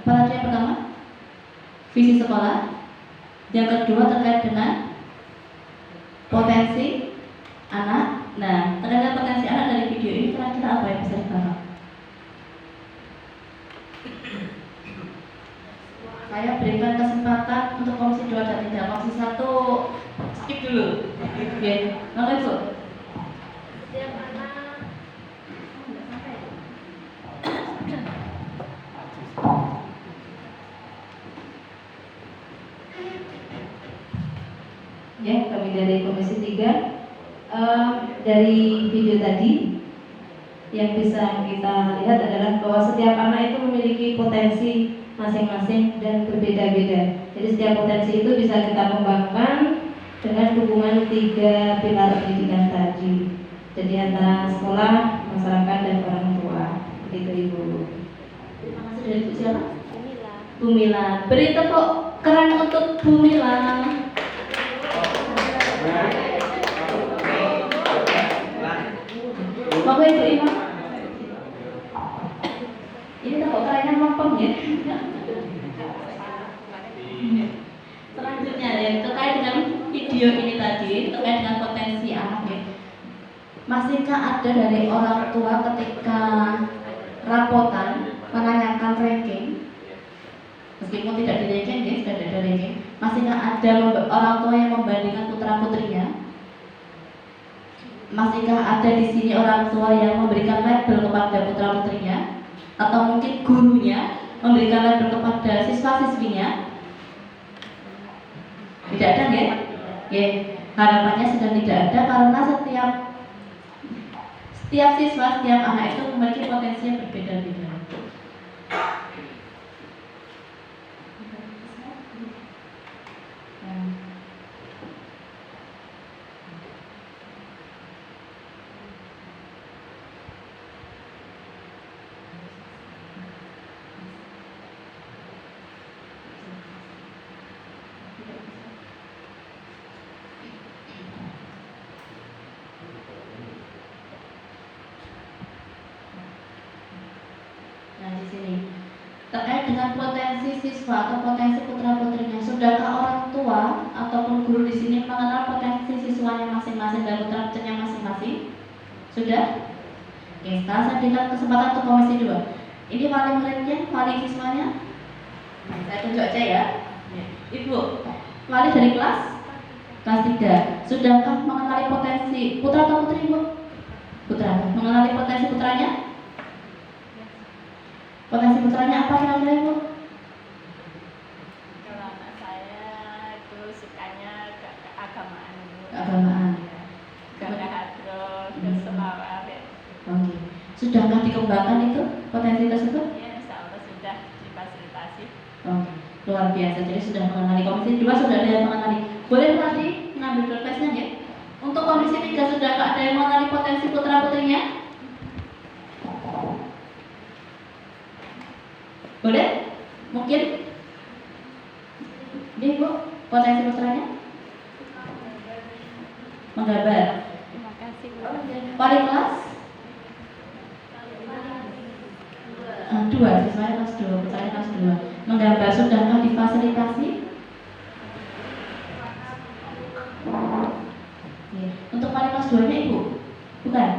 apa tadi yang pertama? Visi sekolah. Yang kedua terkait dengan potensi anak. Nah, terkait dengan potensi anak dari video ini kira-kira apa yang bisa ditangkap? Saya berikan kesempatan untuk komisi 2 dan 3. Komisi 1 skip dulu. Oke, monggo Ibu. Ya, kami dari Komisi 3 dari video tadi yang bisa kita lihat adalah bahwa setiap anak itu memiliki potensi masing-masing dan berbeda-beda. Jadi setiap potensi itu bisa kita kembangkan dengan hubungan 3 pilar pendidikan tadi. Jadi antara sekolah, masyarakat, dan orang tua. Begitu Ibu. Terima kasih dari Bu siapa? Bu Mila. Beri tepuk keren untuk Bu Mila. Monggo Ibu Ima. Ini tepuk kerennya lempeng ya. Selanjutnya ya, terkait dengan video ini tadi, terkait dengan potensi anak ya. Masihkah ada dari orang tua ketika rapotan menanyakan ranking, meskipun tidak di ranking ya, sudah ada ranking, masihkah ada orang tua yang membandingkan putra putrinya? Masihkah ada di sini orang tua yang memberikan label kepada putra putrinya, atau mungkin gurunya memberikan label kepada siswa siswinya? Tidak ada ya? Ya, harapannya sudah tidak ada karena setiap siswa, setiap anak itu memiliki potensi yang berbeda-beda. Nah, di sini terkait dengan potensi siswa atau potensi putra putrinya, sudahkah orang tua ataupun guru di sini mengenal potensi siswanya masing-masing dan putra putrinya masing-masing? Sudah? Oke, sekarang saya berikan kesempatan untuk komisi 2. Ini wali muridnya, wali siswanya. Nah, saya tunjuk aja ya. Ibu, wali dari kelas 3. Sudahkah mengenali potensi putra atau putri Ibu? Putra. Mengenali potensi putranya? Potensi putranya apa kira-kira Ibu? Kalau anak saya itu sukanya keagamaan dulu. Keagamaan. Hadroh, terus selawat. Oke. Sudahkah dikembangkan itu potensi tersebut? Ya, insya Allah sudah difasilitasi. Oke. Luar biasa. Jadi sudah mengenali. Komisi 2 sudah ada yang mengenali. Boleh nanti ngambil dompetnya ya. Untuk komisi 3 sudahkah ada yang mengenali potensi putra putrinya? Boleh? Mungkin? Ini Bu, potensi putranya? Menggambar. Terima kasih Bu. Wali kelas? 2, siswanya kelas 2, putranya kelas 2. Menggambar sudahkah difasilitasi? Ya. Untuk wali kelas 2 nya Ibu? Bukan?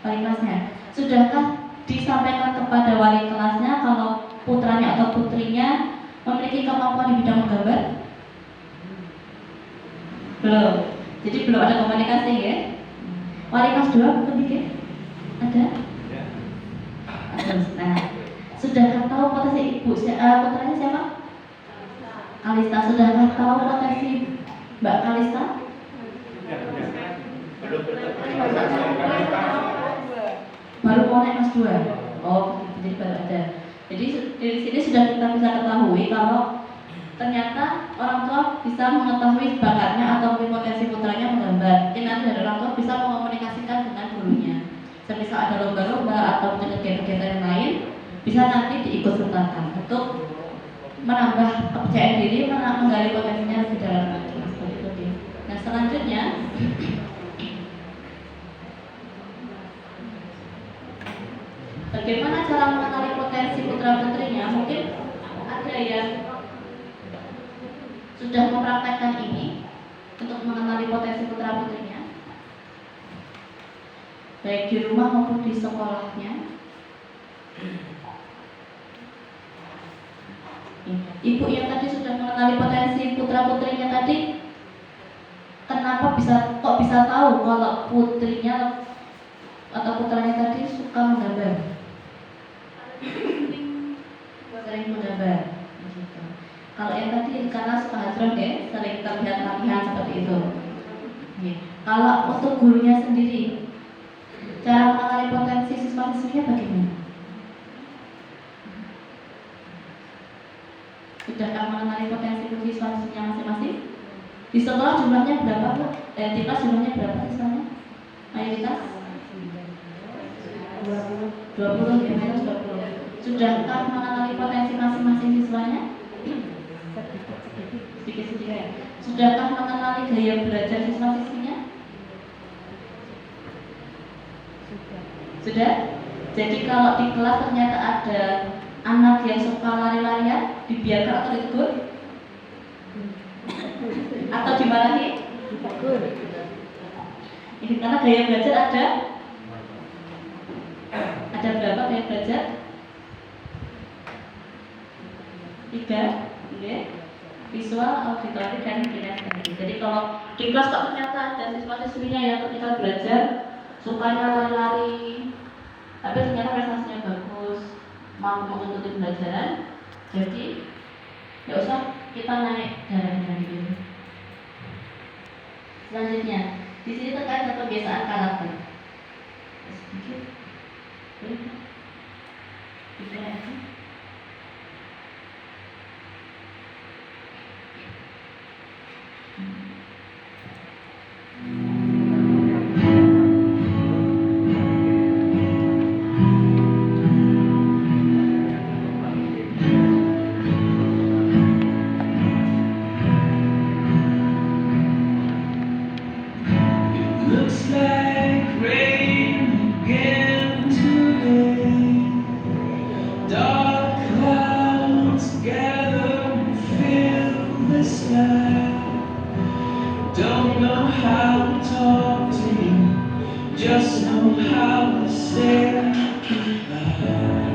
Wali kelasnya. Sudahkah disampaikan kepada wali kelasnya kalau putranya atau putrinya memiliki kemampuan di bidang menggambar? Belum. Jadi belum ada komunikasi ya. Wali kelas 2 mungkin dikit? Ada? Nah, sudahkah tahu potensi ibu? Putranya siapa? Kalista. Sudahkah tahu potensi Mbak Kalista? Baru mau naik kelas 2. Oh, jadi baru ada. Jadi dari sini sudah kita bisa ketahui kalau ternyata orang tua bisa mengetahui bakatnya atau potensi putranya menggambar. Jadi nanti dari orang tua bisa mengomunikasikan dengan gurunya. Semisal ada lomba-lomba atau kegiatan-kegiatan yang lain, bisa nanti diikut sertakan untuk menambah kepercayaan diri, menggali potensinya lebih dalam lagi. Seperti itu. Nah, selanjutnya Bagaimana cara mengenali potensi putra putrinya? Mungkin ada yang sudah mempraktekkan ini untuk mengenali potensi putra putrinya, baik di rumah maupun di sekolahnya. Ibu yang tadi sudah mengenali potensi putra putrinya tadi, kenapa kok bisa tahu kalau putrinya atau putranya tadi suka menggambar? Sering menggambar. Gitu. Kalau yang tadi karena suka hadron ya, sering terlihat latihan seperti itu. Ya. Kalau untuk gurunya sendiri, cara mengenali potensi siswa-siswinya bagaimana? Sudahkah mengenali potensi siswa-siswinya masing-masing? Di sekolah jumlahnya berapa Bu? Di kelas jumlahnya berapa siswanya? Mayoritas? 20 ya, mayoritas 20. Sudahkah mengenali potensi masing-masing siswanya? Sedikit-sedikit ya. Sudahkah mengenali gaya belajar siswa-siswinya? Sudah? Jadi kalau di kelas ternyata ada anak yang suka lari-larian, dibiarkan atau ditegur? Atau dimarahi? Ini karena gaya belajar ada berapa gaya belajar? 3, okay. Visual, auditori, dan kinestetik. Jadi kalau di kelas kok ternyata ada siswa-siswinya yang ketika belajar sukanya lari-lari, tapi ternyata prestasinya bagus, mampu mengikuti pelajaran, jadi nggak usah kita naik darahnya gitu. Selanjutnya, di sini terkait dengan kebiasaan karakter. Sedikit, boleh aja. Looks like rain again today. Dark clouds gather and fill the sky. Don't know how to talk to you, just know how to say goodbye.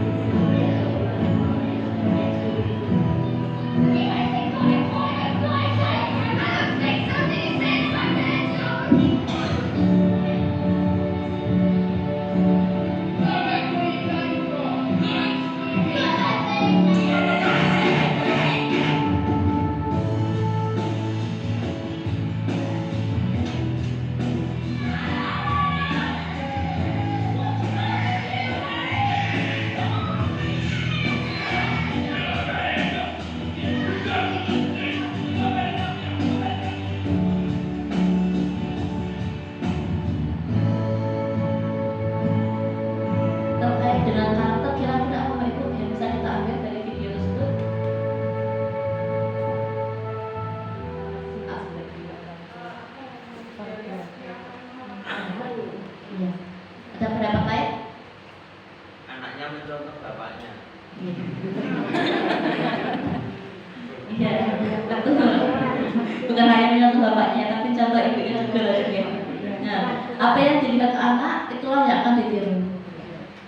Terkait dengan karakter, kira-kira apa Ibu yang bisa kita ambil dari video tersebut? Iya. Ada pendapat lain? Anaknya mencontoh bapaknya. Iya, betul. Bukan hanya mencontoh bapaknya, tapi contoh ibunya juga ya. Nah, apa yang dilihat anak itulah yang akan ditiru.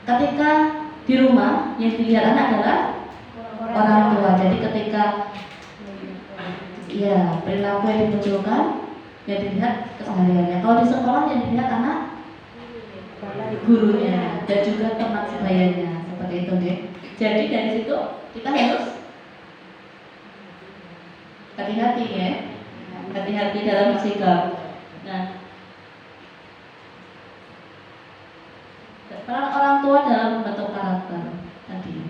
Ketika di rumah yang dilihat anak adalah orang tua. Jadi ketika ya perilaku yang dimunculkan yang dilihat kesehariannya. Kalau di sekolah yang dilihat anak gurunya dan juga teman sebayanya seperti itu deh. Jadi dari situ kita harus hati-hati ya, hati-hati dalam bersikap. Nah, peran orang tua dalam membentuk karakter tadi.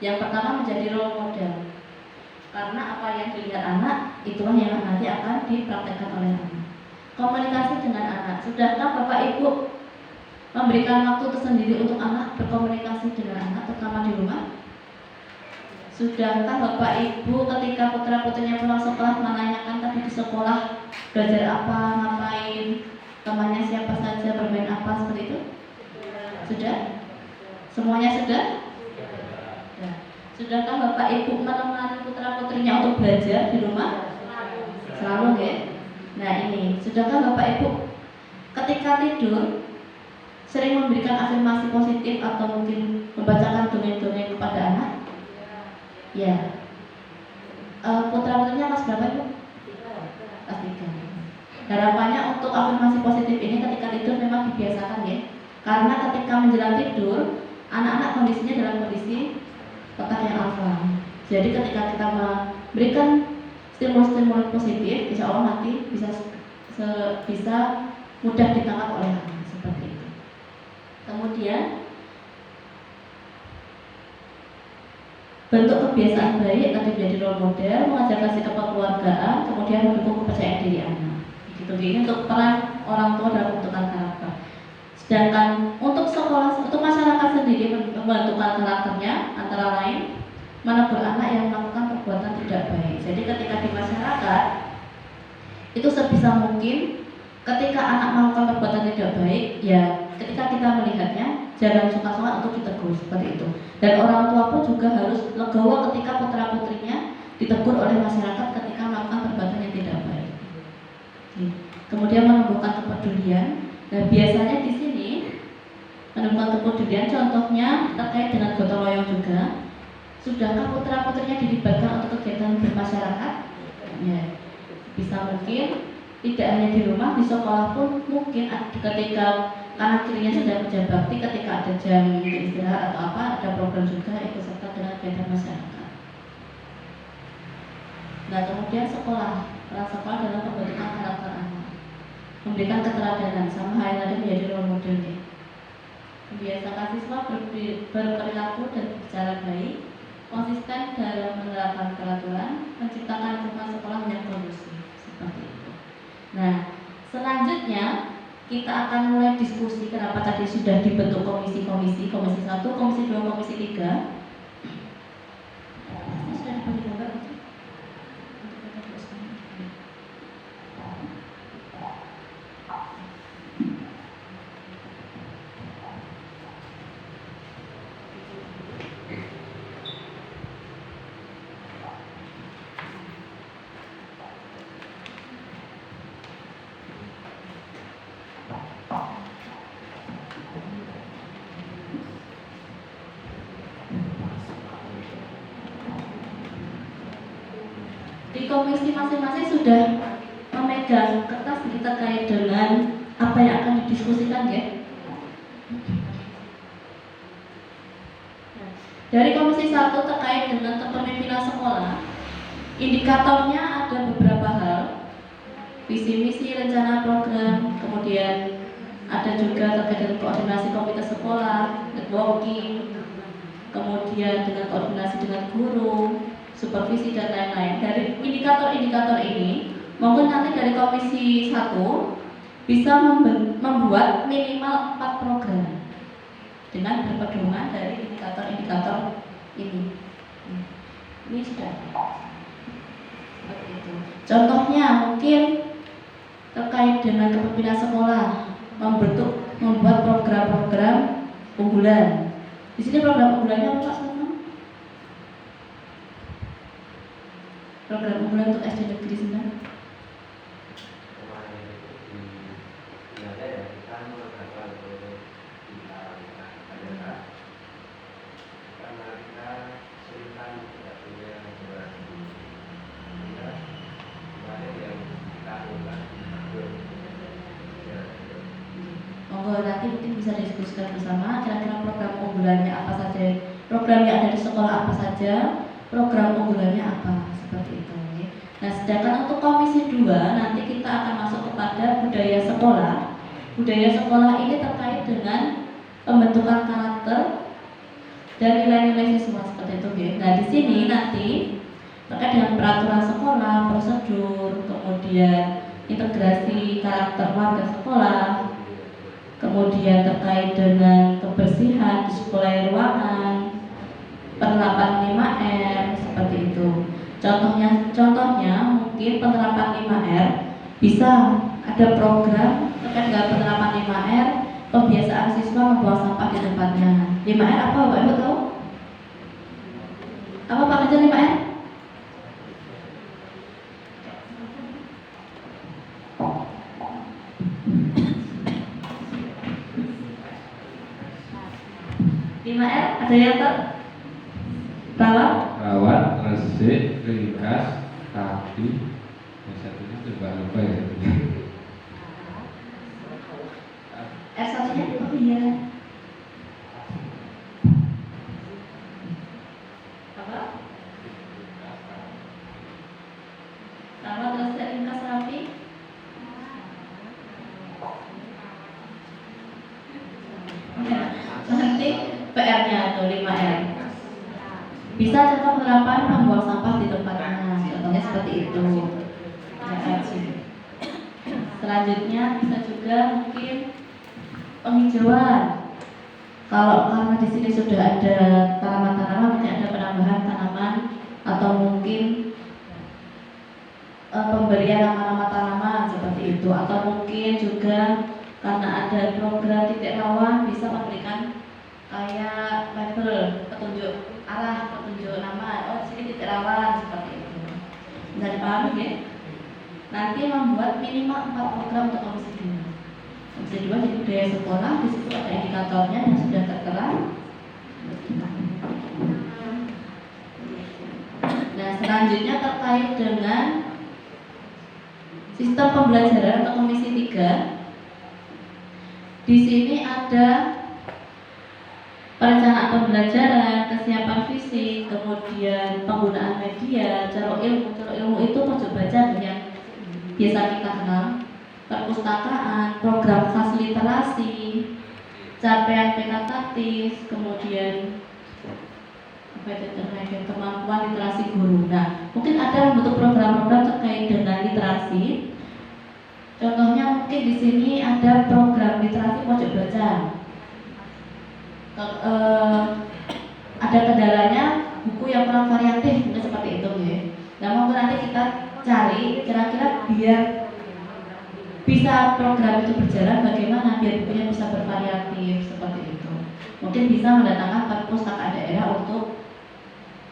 Yang pertama menjadi role model. Karena apa yang dilihat anak itulah yang nanti akan dipraktekkan oleh anak. Komunikasi dengan anak. Sudahkah Bapak Ibu memberikan waktu tersendiri untuk anak berkomunikasi dengan anak, terutama di rumah? Sudahkah Bapak Ibu ketika putra putrinya pulang sekolah menanyakan tadi di sekolah belajar apa, ngapain, temannya siapa saja, bermain apa, seperti itu? Sudah? Semuanya sudah? Ya. Sudahkah Bapak Ibu menemani putra-putrinya untuk belajar di rumah? Selalu ya? Nah ini, sudahkah Bapak Ibu ketika tidur sering memberikan afirmasi positif atau mungkin membacakan dongeng-dongeng kepada anak? Ya. Putra-putrinya kelas berapa Ibu? Kelas 3. Harapannya untuk afirmasi positif ini ketika tidur memang dibiasakan ya. Karena ketika menjelang tidur, anak-anak kondisinya dalam kondisi otak yang alfa. Jadi ketika kita memberikan stimulus-stimulus positif, insya Allah nanti bisa mudah ditangkap oleh anak seperti itu. Kemudian bentuk kebiasaan baik tadi menjadi role model, mengajarkan sikap kekeluargaan, kemudian mendukung kepercayaan diri anak. Gitu. Ini untuk peran orang tua dalam pembentukan karakter. Sedangkan untuk sekolah, untuk masyarakat sendiri membentukkan karakternya antara lain menegur anak yang melakukan perbuatan tidak baik. Jadi ketika di masyarakat itu sebisa mungkin ketika anak melakukan perbuatan tidak baik, ya ketika kita melihatnya jangan suka-suka untuk ditegur seperti itu. Dan orang tua pun juga harus legowo ketika putra-putrinya ditegur oleh masyarakat ketika melakukan perbuatan yang tidak baik. Kemudian menumbuhkan kepedulian. Nah biasanya di sini menumbuhkan kepedulian contohnya terkait dengan gotong royong juga. Sudahkah putra-putrinya dilibatkan untuk kegiatan bermasyarakat? Ya, bisa mungkin tidak hanya di rumah, di sekolah pun mungkin ketika kanan kirinya sedang kerja bakti, ketika ada jam istirahat atau apa, ada program juga ikut serta dengan kegiatan masyarakat. Nah kemudian sekolah, peran sekolah dalam pembentukan karakter anak. Memberikan keteladanan sama hal yang tadi menjadi role modelnya. Membiasakan siswa berperilaku dan berbicara baik, konsisten dalam menerapkan peraturan, menciptakan lingkungan sekolah yang kondusif seperti itu. Nah, selanjutnya kita akan mulai diskusi kenapa tadi sudah dibentuk komisi-komisi, komisi 1, komisi 2, komisi 3. Sudah dibagi gambar untuk kita teruskan. Di komisi masing-masing sudah memegang kertas terkait dengan apa yang akan didiskusikan ya. Dari komisi 1 terkait dengan kepemimpinan sekolah, indikatornya ada beberapa hal, visi misi, rencana program, kemudian ada juga terkait dengan koordinasi komite sekolah, networking, kemudian dengan koordinasi dengan guru, supervisi dan lain-lain. Dari indikator-indikator ini, mungkin nanti dari komisi 1 bisa membuat minimal 4 program dengan berpedoman dari indikator-indikator ini. Ini sudah seperti itu. Contohnya mungkin terkait dengan kepemimpinan sekolah, membuat program-program unggulan. Di sini program unggulannya apa Pak Sultan? Program unggulan untuk SD Negeri Sendang. Monggo nanti mungkin bisa diskusikan bersama kira-kira program unggulannya apa saja, program yang ada di sekolah apa saja, program unggulannya apa, seperti itu. Nah, sedangkan untuk komisi 2 nanti kita akan masuk kepada budaya sekolah. Budaya sekolah ini terkait dengan pembentukan karakter dan nilai-nilai siswa seperti itu ya. Nah, di sini nanti terkait dengan peraturan sekolah, prosedur, kemudian integrasi karakter warga sekolah, kemudian terkait dengan kebersihan di sekolah ruangan, penerapan 5R seperti itu. Contohnya mungkin penerapan 5R bisa ada program terkait dengan penerapan 5R, pembiasaan siswa membuang sampah di tempatnya. 5R apa Bapak Ibu tahu? Apa Pak Ganjar 5R? Ada yang rawat, resik, ringkas, rapi. Yang satunya lupa ya. satunya oh iya. Apa? Rawat, resik, ringkas, rapi. Nanti PR-nya atau 5R. Bisa contoh penerapan membuang sampah di tempatnya, contohnya seperti itu. Selanjutnya bisa juga mungkin penghijauan. Kalau karena di sini sudah ada tanaman-tanaman, mungkin ada penambahan tanaman atau mungkin pemberian nama-nama tanaman seperti itu, atau mungkin juga karena ada program titik rawan bisa memberikan kayak label, petunjuk arah, petunjuk nama, oh sini titik rawan seperti itu. Bisa dipahami ya? Nanti membuat minimal 4 program untuk komisi 2. Komisi 2 jadi budaya sekolah, di situ ada indikatornya yang sudah tertera. Nah selanjutnya terkait dengan sistem pembelajaran untuk komisi 3. Di sini ada perencanaan pembelajaran, kesiapan fisik, kemudian penggunaan media, cara ilmu. Cara ilmu itu pojok baca yang biasa kita kenal, perpustakaan, program khas literasi, capaian peta taktis, kemudian kemampuan literasi guru. Nah, mungkin ada membentuk program-program terkait dengan literasi. Contohnya mungkin di sini ada program literasi pojok baca. Ada kendalanya buku yang kurang variatif, mungkin seperti itu ya. Nah, mungkin nanti kita cari kira-kira biar bisa program itu berjalan bagaimana biar bukunya bisa bervariatif seperti itu. Mungkin bisa mendatangkan perpustakaan daerah untuk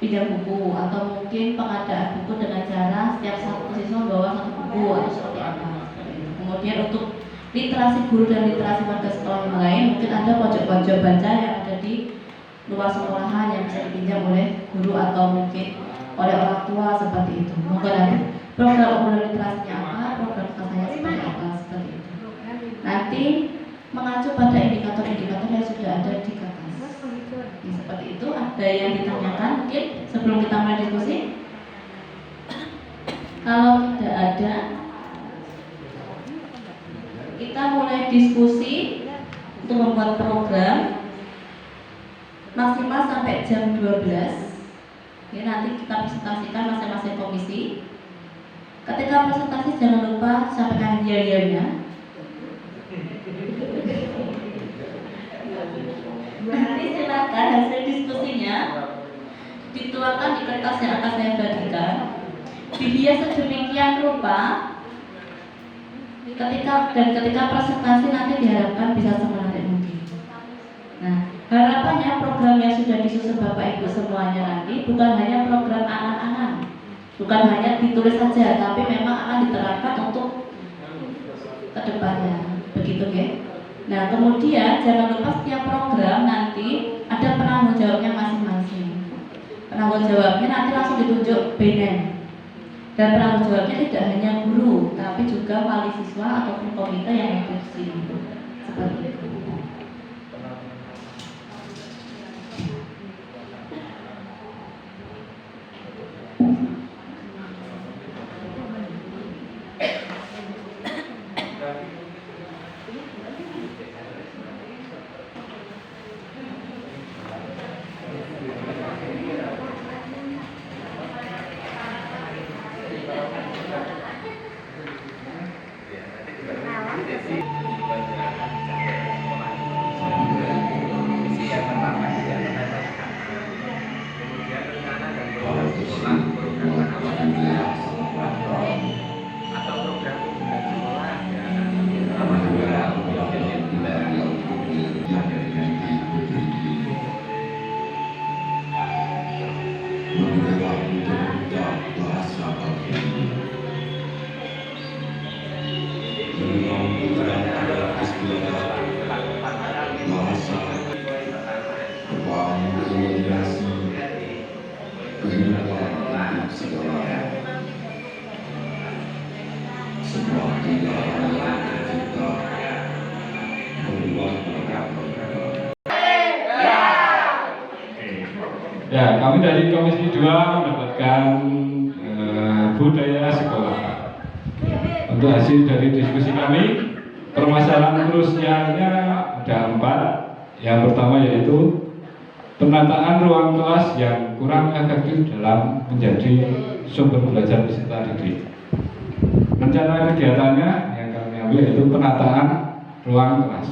pinjam buku, atau mungkin pengadaan buku dengan cara setiap satu siswa bawa satu buku atau seperti apa. Kemudian untuk literasi guru dan literasi warga sekolah yang lain, mungkin ada pojok-pojok baca yang ada di luar sekolahan yang bisa dipinjam oleh guru atau mungkin oleh orang tua seperti itu. Mungkin ada program unggulan literasinya apa, program kelasnya seperti apa, seperti itu. Nanti mengacu pada indikator-indikator yang sudah ada di kertas. Nah, seperti itu. Ada yang ditanyakan mungkin sebelum kita mulai diskusi? Kalau tidak ada, kita mulai diskusi untuk membuat program maksimal sampai jam 12. Ya, nanti kita presentasikan masing-masing komisi. Ketika presentasi jangan lupa sampaikan ya-nya. Nanti silakan hasil diskusinya dituangkan di kertas yang akan saya bagikan, dihias sedemikian rupa. Ketika presentasi nanti diharapkan bisa semenarik mungkin. Nah, harapannya program yang sudah disusun Bapak Ibu semuanya nanti bukan hanya program angan-angan, bukan hanya ditulis saja, tapi memang akan diterapkan untuk kedepannya, begitu ya. Nah, kemudian jangan lupa setiap program nanti ada penanggung jawabnya masing-masing. Penanggung jawabnya nanti langsung ditunjuk BNN. Dan penanggung jawabnya tidak hanya guru, tapi juga wali siswa ataupun komite yang mengikuti. Seperti itu. kami dari Komisi 2 mendapatkan budaya sekolah. Untuk hasil dari diskusi kami, permasalahan krusialnya ada 4. Yang pertama yaitu penataan ruang kelas yang kurang efektif dalam menjadi sumber belajar peserta didik. Rencana kegiatannya yang kami ambil yaitu penataan ruang kelas.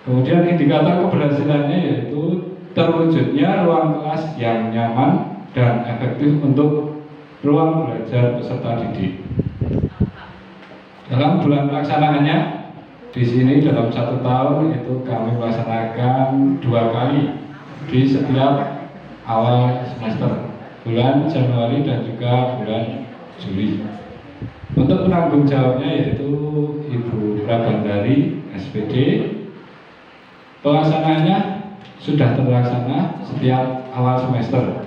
Kemudian indikator keberhasilannya yaitu terwujudnya ruang kelas yang nyaman dan efektif untuk ruang belajar peserta didik. Dalam bulan pelaksanaannya, di sini dalam 1 tahun itu kami melaksanakan 2 kali di setiap awal semester, bulan Januari dan juga bulan Juli. Untuk penanggung jawabnya yaitu Ibu Prabandari SPD. Pelaksanaannya sudah terlaksana setiap awal semester.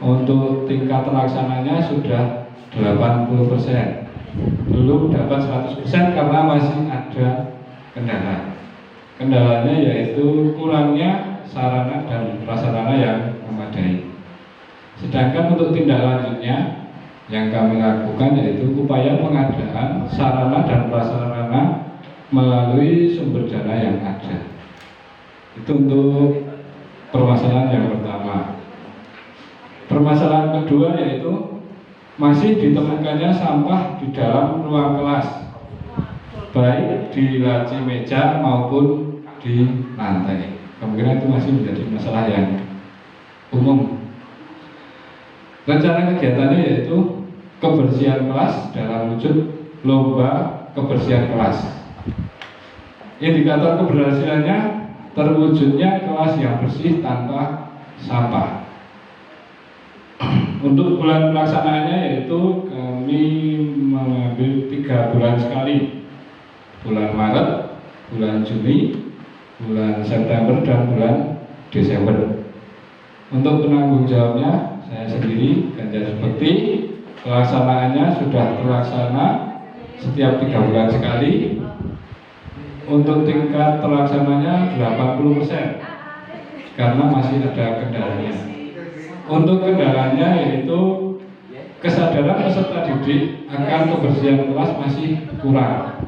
Untuk tingkat terlaksananya sudah 80%. Belum dapat 100% karena masih ada kendala. Kendalanya yaitu kurangnya sarana dan prasarana yang memadai. Sedangkan untuk tindak lanjutnya yang kami lakukan yaitu upaya pengadaan sarana dan prasarana melalui sumber dana yang ada. Itu untuk permasalahan yang pertama. Permasalahan kedua yaitu masih ditemukannya sampah di dalam ruang kelas, baik di laci meja maupun di lantai. Kemungkinan itu masih menjadi masalah yang umum. Rencana kegiatannya yaitu kebersihan kelas dalam wujud lomba kebersihan kelas. Indikator keberhasilannya terwujudnya kelas yang bersih tanpa sampah. Untuk bulan pelaksanaannya yaitu kami mengambil 3 bulan sekali, bulan Maret, bulan Juni, bulan September, dan bulan Desember. Untuk penanggung jawabnya saya sendiri, Ganjar Bekti. Pelaksanaannya sudah terlaksana setiap 3 bulan sekali. Untuk tingkat terlaksananya 80% karena masih ada kendalanya. Untuk kendalanya yaitu kesadaran peserta didik akan kebersihan kelas masih kurang.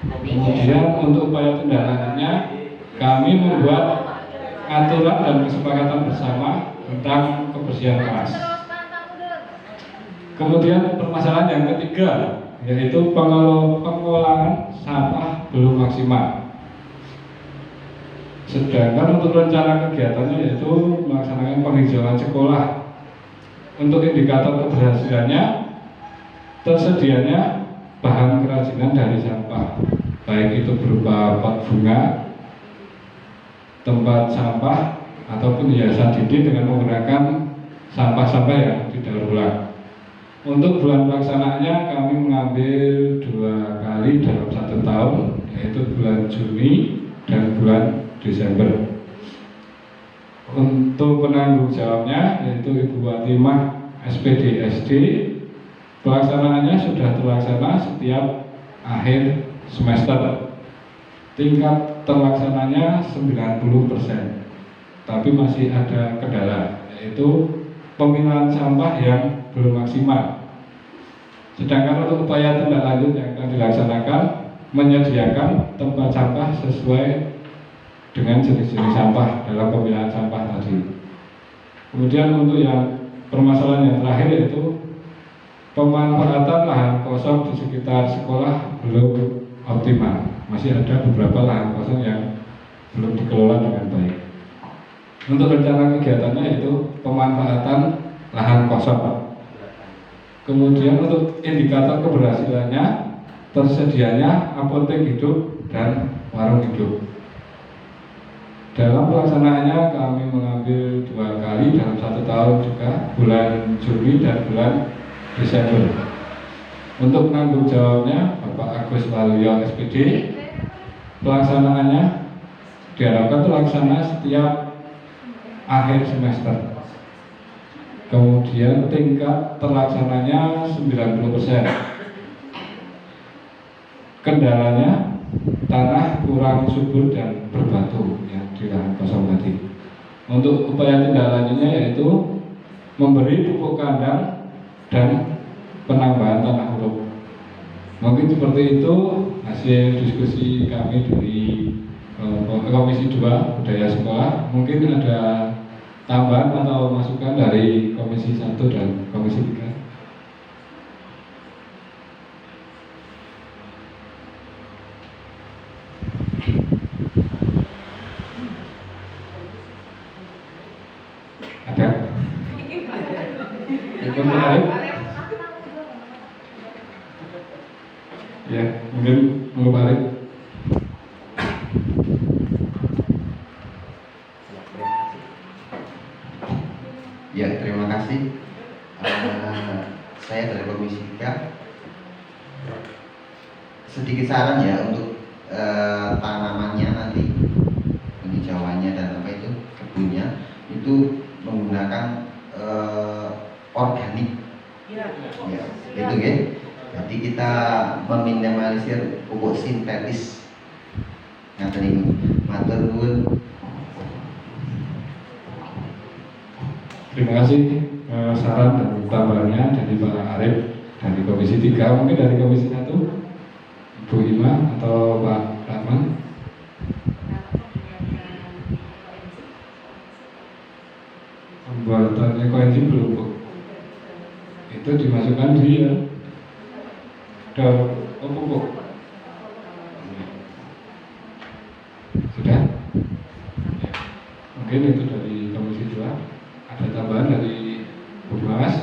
Kemudian untuk upaya tindak lanjutnya kami membuat aturan dan kesepakatan bersama tentang kebersihan kelas. Kemudian permasalahan yang ketiga yaitu pengolahan sampah belum maksimal. Sedangkan untuk rencana kegiatannya yaitu melaksanakan penghijauan sekolah. Untuk indikator keberhasilannya tersedianya bahan kerajinan dari sampah, baik itu berupa pot bunga, tempat sampah, ataupun hiasan dinding dengan menggunakan sampah-sampah yang didaur ulang. Untuk bulan pelaksanaannya kami mengambil 2 kali dalam 1 tahun, yaitu bulan Juni dan bulan Desember. Untuk penanggung jawabnya yaitu Ibu Watimah SPD SD. Pelaksanaannya sudah terlaksana setiap akhir semester. Tingkat terlaksananya 90%. Tapi masih ada kendala yaitu pemilahan sampah yang belum maksimal. Sedangkan untuk upaya tindak lanjut yang akan dilaksanakan menyediakan tempat sampah sesuai dengan jenis-jenis sampah dalam pemilahan sampah tadi. Kemudian untuk yang permasalahan yang terakhir yaitu pemanfaatan lahan kosong di sekitar sekolah belum optimal. Masih ada beberapa lahan kosong yang belum dikelola dengan baik. Untuk rencana kegiatannya yaitu pemanfaatan lahan kosong. Kemudian untuk indikator keberhasilannya tersedianya apotek hidup dan warung hidup. Dalam pelaksanaannya kami mengambil 2 kali dalam 1 tahun juga, bulan Juli dan bulan Desember. Untuk penanggung jawabnya Bapak Agus Waluyo SPD. Pelaksanaannya diharapkan terlaksana setiap akhir semester. Kemudian tingkat terlaksananya 90%. Kendalanya tanah kurang subur dan berbatu yang di lahan kosong tadi. Untuk upaya tindak lanjutnya yaitu memberi pupuk kandang dan penambahan tanah huruf. Mungkin seperti itu hasil diskusi kami dari Komisi 2 Budaya Sekolah. Mungkin ada tambahan atau masukan dari Komisi 1 dan Komisi 3. Ada? Yang menarik? Ya, mungkin mau balik. Ya, terima kasih. Saya dari Komisi 3. Sedikit saran ya untuk tanamannya nanti, penghijauannya dan apa itu kebunnya itu menggunakan organik. Ya, itu ya. Jadi kita meminimalisir pupuk sintetis. Ngaten niku. Matur nuwun. Terima kasih saran dan tambahannya dari Pak Arif dari Komisi 3. Mungkin dari Komisi 1 Ibu Ima atau Pak Rahman. Pembuatannya koenzim belum, Bu. Itu dimasukkan di daun pupuk. Sudah? Mungkin itu dari Komisi 2. Ada tambahan dari Bu Mas?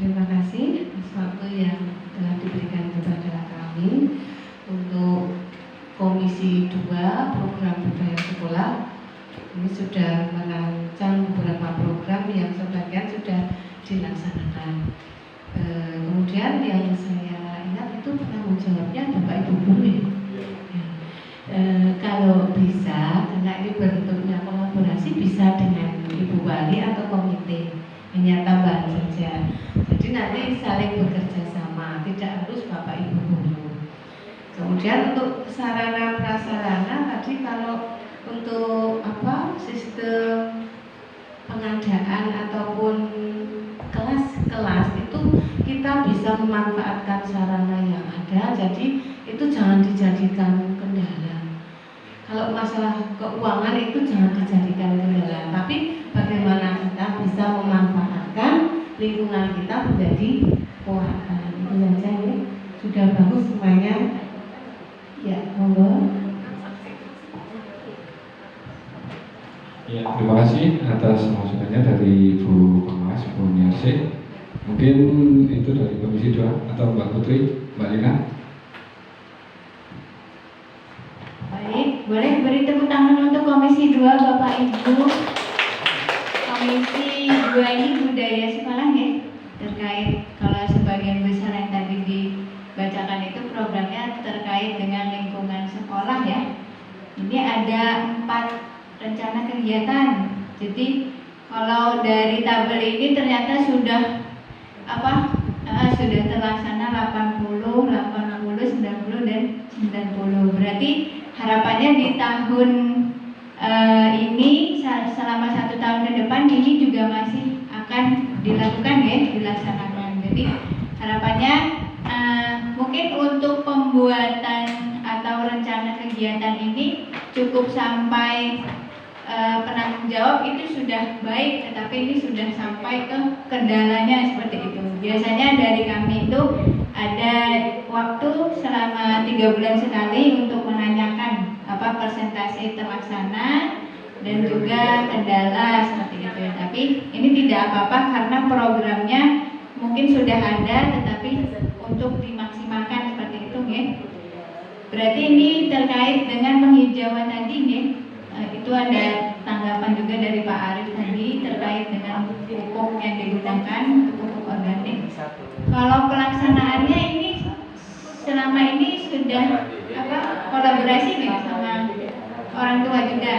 Terima kasih atas waktu yang telah diberikan kepada kami untuk Komisi 2 Program Budaya Sekolah. Ini sudah merancang beberapa program yang sebagian sudah dilaksanakan. Kemudian yang saya ingat itu penanggung jawabnya Bapak Ibu Guru ya. Kalau bisa, karena ini bentuknya kolaborasi, bisa dengan Ibu Wali atau komite, hanya tambahan saja. Jadi nanti saling bekerja sama, tidak harus Bapak Ibu Guru. Kemudian untuk sarana prasarana tadi kalau untuk sistem pengadaan ataupun kelas-kelas itu kita bisa memanfaatkan sarana yang ada, jadi itu jangan dijadikan kendala. Kalau masalah keuangan itu jangan dijadikan kendala, tapi bagaimana kita bisa memanfaatkan lingkungan kita menjadi keuangan. Itu saja ya. Sudah bagus semuanya. Ya, monggo. Ya, terima kasih atas masukannya dari Bu Mas, Bu Nyarse. Mungkin itu dari Komisi 2 atau Mbak Putri, Mbak Lina. Baik, boleh beri tepuk tangan untuk Komisi 2 Bapak Ibu. Komisi 2 ini budaya sekolah ya, terkait kalau sebagian besar yang tadi dibacakan itu programnya terkait dengan lingkungan sekolah ya. Ini ada 4 rencana kegiatan. Jadi kalau dari tabel ini ternyata sudah sudah terlaksana 80, 90, 90 dan 90. Berarti harapannya di tahun ini selama 1 tahun ke depan ini juga masih akan dilakukan ya, dilaksanakan. Jadi harapannya mungkin untuk pembuatan atau rencana kegiatan ini cukup sampai penanggung jawab itu sudah baik, tetapi ini sudah sampai ke kendalanya seperti itu. Biasanya dari kami itu ada waktu selama 3 bulan sekali untuk menanyakan apa persentase terlaksana dan juga kendala seperti itu. Tapi ini tidak apa-apa karena programnya mungkin sudah ada, tetapi untuk dimaksimalkan seperti itu ya. Berarti ini terkait dengan penghijauan tadi ya. Itu ada tanggapan juga dari Pak Arif tadi terkait dengan pupuk yang digunakan, pupuk organik. Kalau pelaksanaannya ini selama ini sudah kolaborasi nih sama orang tua juga.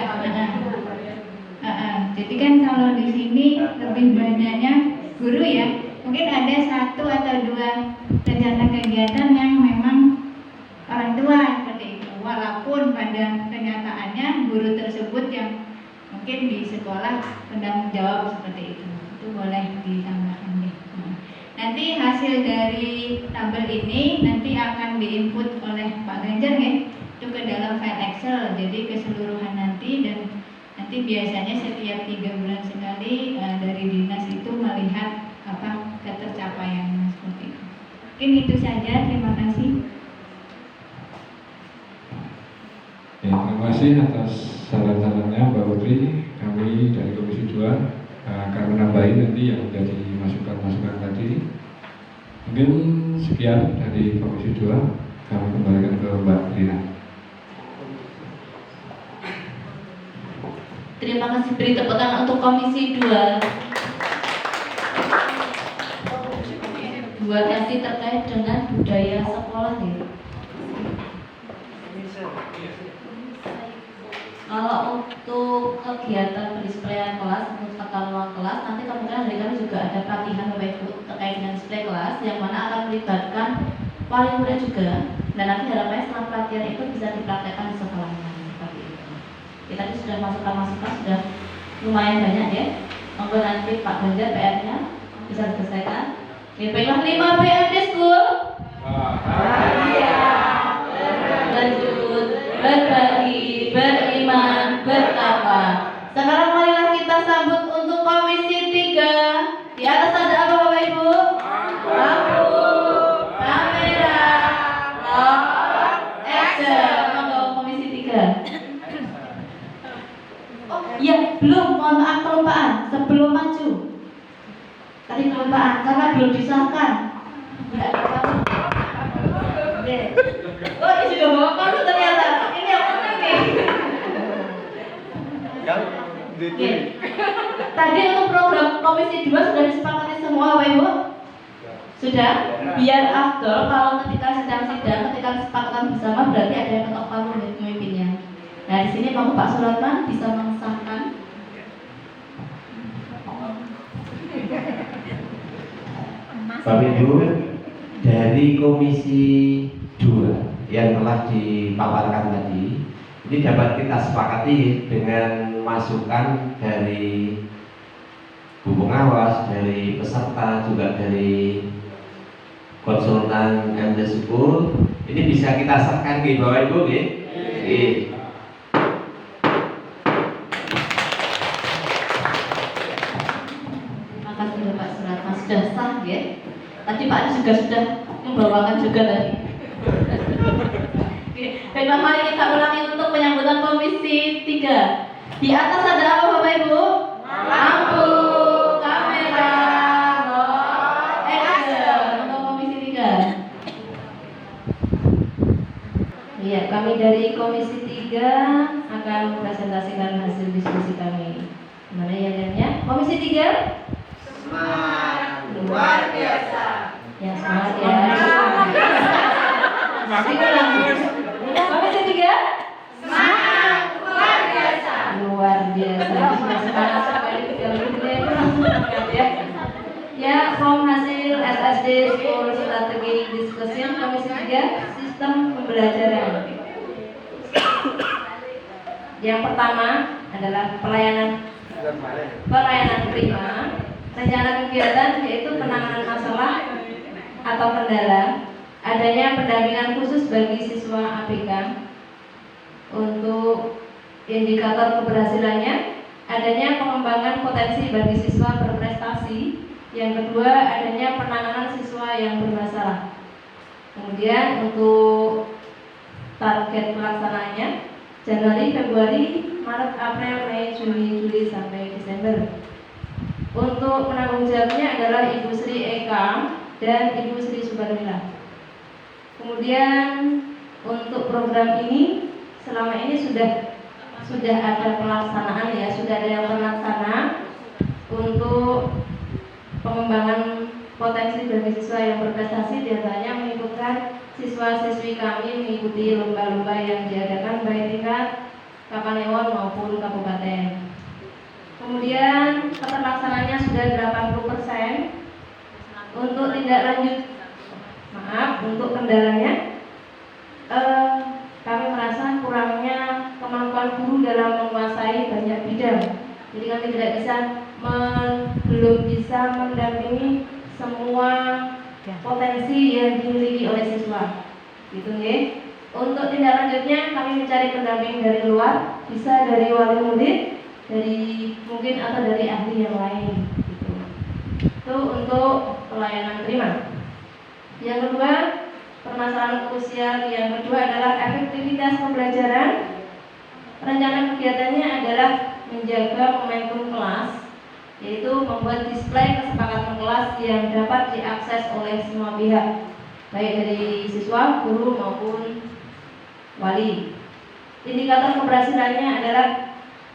Jadi kan kalau di sini lebih banyaknya guru ya. mungkin ada 1 atau 2 rencana kegiatan yang memang orang tua seperti itu, walaupun pada kenyataannya guru tersebut yang mungkin di sekolah penanggung jawab seperti itu boleh ditambahkan deh. Nanti hasil dari tabel ini nanti akan diinput oleh Pak Ganjar ya, itu ke dalam file Excel, jadi keseluruhan nanti, dan nanti biasanya setiap 3 bulan sekali dari dinas itu melihat apa ketercapaiannya seperti itu. Mungkin itu saja, terima kasih. Ya, terima kasih atas saran-sarannya Mbak Putri. Kami dari Komisi 2 akan menambahi nanti yang menjadi masukan-masukan tadi. Mungkin sekian dari Komisi 2. Kami kembalikan ke Mbak Rina. Terima kasih, beri tepuk tangan untuk Komisi 2. Dua tadi terkait dengan budaya sekolah ya. Kalau untuk kegiatan pendisplayan kelas, untuk tata ruang kelas, nanti kemungkinan dari kami juga ada pelatihan Bapak Ibu terkait dengan display kelas yang mana akan melibatkan wali murid juga. Dan nanti harapannya setelah pelatihan itu bisa dipraktekkan di sekolahnya seperti itu. Kita tadi sudah masukan sudah lumayan banyak ya. Monggo nanti Pak Ganjar PR-nya bisa diselesaikan. Ya, baiklah 5 BMD School. Bahagia, berlanjut, berbagi, beriman, bertakwa. Sekarang marilah kita sambut untuk Komisi 3. Di atas ada apa Bapak Ibu? Lampu, kamera, roll, action. Monggo Komisi 3. Oh iya, belum, mohon maaf kelupaan sebelum maju. Tadi kelupaan karena belum disahkan. Tidak ada. Oh, ini sudah bawa kartu ternyata. Ini yang penting nih. Tadi untuk program Komisi 2 sudah disepakati semua Bapak Ibu? Sudah? Biar afdol kalau ketika sedang sidang, ketika kesepakatan bersama berarti ada yang ketok palu pemimpinnya. Nah di sini mau Pak Suratman bisa mengesahkan. Bapak Ibu, dari Komisi 2 yang telah dipaparkan tadi, ini dapat kita sepakati dengan masukan dari Bu Pengawas, dari peserta, juga dari konsultan MD School. Ini bisa kita serahkan ke Bapak Ibu ya. Makasih Bapak Suratman, sudah sah ya. Tadi Pak juga sudah membawakan juga tadi. Baiklah, mari kita ulangi untuk penyambutan Komisi 3. Di atas ada apa Bapak Ibu? Lampu, kamera, roll, action. Untuk Komisi 3. Iya, kami dari Komisi 3 akan mempresentasikan hasil diskusi kami. Mana yang lainnya? Komisi 3? Semangat luar biasa. Ya, semangat ya. Komisi 3? Semangat luar biasa. Luar biasa. Sudah semangat sekali ya. Ya, form hasil SSD School Strategi Discussion Komisi 3 Sistem Pembelajaran. Yang pertama adalah pelayanan prima. Rencana kegiatan yaitu penanganan masalah atau kendala, adanya pendampingan khusus bagi siswa ABK. Untuk indikator keberhasilannya, adanya pengembangan potensi bagi siswa berprestasi. Yang kedua, adanya penanganan siswa yang bermasalah. Kemudian untuk target pelaksanaannya Januari, Februari, Maret, April, Mei, Juni, Juli sampai Desember. Untuk penanggung jawabnya adalah Ibu Sri Eka dan Ibu Sri Subarmila. Kemudian untuk program ini selama ini sudah ada pelaksanaan ya, sudah ada yang pelaksana untuk pengembangan potensi bagi siswa yang berprestasi, diantaranya mengikutkan siswa-siswi kami mengikuti lomba-lomba yang diadakan baik tingkat Kapanewon maupun kabupaten. Kemudian keterlaksanaannya sudah 80%. Untuk tindak lanjut, untuk kendalanya, kami merasa kurangnya kemampuan guru dalam menguasai banyak bidang. Jadi kami belum bisa mendampingi semua potensi yang dimiliki oleh siswa. Gitu nggih. Untuk tindak lanjutnya kami mencari pendamping dari luar, bisa dari wali murid, dari mungkin atau dari ahli yang lain. Gitu. Itu untuk pelayanan terima. Yang kedua, permasalahan krusial yang kedua adalah efektivitas pembelajaran. Rencana kegiatannya adalah menjaga momentum kelas, yaitu membuat display kesepakatan kelas yang dapat diakses oleh semua pihak, baik dari siswa, guru maupun wali. Indikator keberhasilannya adalah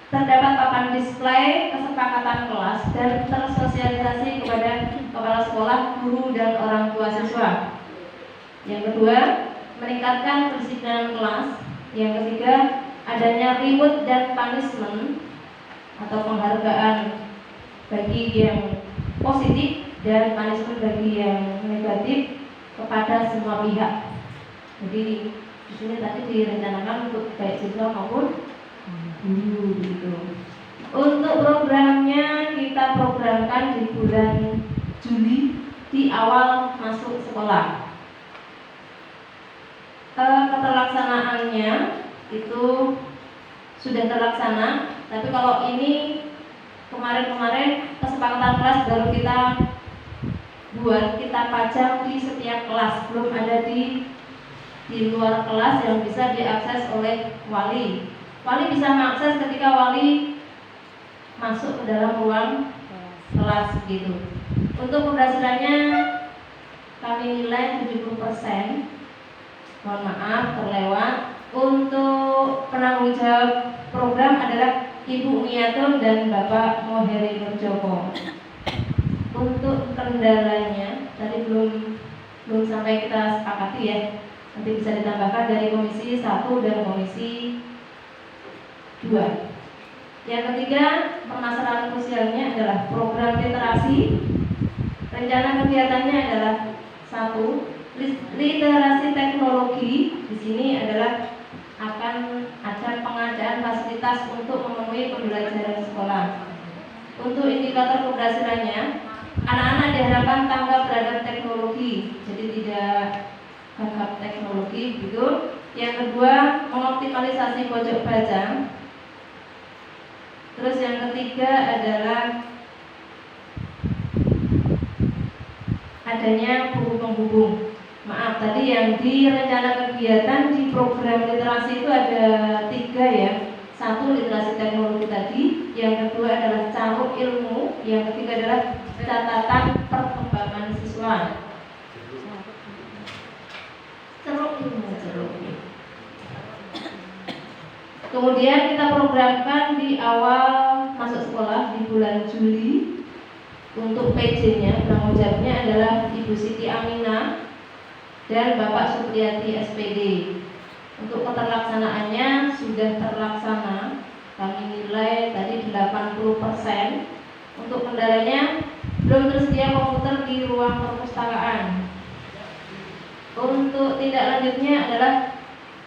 terdapat papan display kesepakatan kelas dan tersosialisasi kepada kepala sekolah, guru, dan orang tua siswa. Yang kedua, meningkatkan kedisiplinan kelas. Yang ketiga, adanya reward dan punishment atau penghargaan bagi yang positif dan punishment bagi yang negatif kepada semua pihak. Jadi di sini tadi direncanakan untuk baik siswa maupun guru gitu. Untuk programnya kita programkan di bulan Juli di awal masuk sekolah. Keterlaksanaannya itu sudah terlaksana, tapi kalau ini kemarin kesepakatan kelas baru kita buat, kita pajang di setiap kelas, belum ada di luar kelas yang bisa diakses oleh wali. Wali bisa mengakses ketika wali masuk ke dalam ruang kelas gitu. Untuk keberhasilannya kami nilai 70%. Mohon maaf terlewat. Untuk penanggung jawab program adalah Ibu Miatun dan Bapak Moheri Nurjoko. Untuk kendalanya tadi belum sampai kita sepakati ya. Nanti bisa ditambahkan dari komisi 1 dan komisi 2. Yang ketiga, permasalahan krusialnya adalah program literasi. Rencana kegiatannya adalah 1. Literasi teknologi. Di sini adalah akan ada pengadaan fasilitas untuk memenuhi pembelajaran sekolah. Untuk indikator keberhasilannya, anak-anak diharapkan tanggap terhadap teknologi, jadi tidak gagap teknologi gitu. Yang kedua, mengoptimalisasi pojok baca. Terus yang ketiga adalah adanya buku penghubung. Maaf, tadi yang di rencana kegiatan di program literasi itu ada 3 ya. 1 literasi teknologi tadi, yang kedua adalah caruk ilmu, yang ketiga adalah catatan perkembangan siswa. Caruk ilmu. Kemudian kita programkan di awal masuk sekolah di bulan Juli. Untuk PJ-nya, penanggung jawabnya adalah Ibu Siti Aminah dan Bapak Supriyadi SPD. Untuk keterlaksanaannya sudah terlaksana, kami nilai tadi 80%. Untuk kendalanya, belum tersedia komputer di ruang perpustakaan. Untuk tindak lanjutnya adalah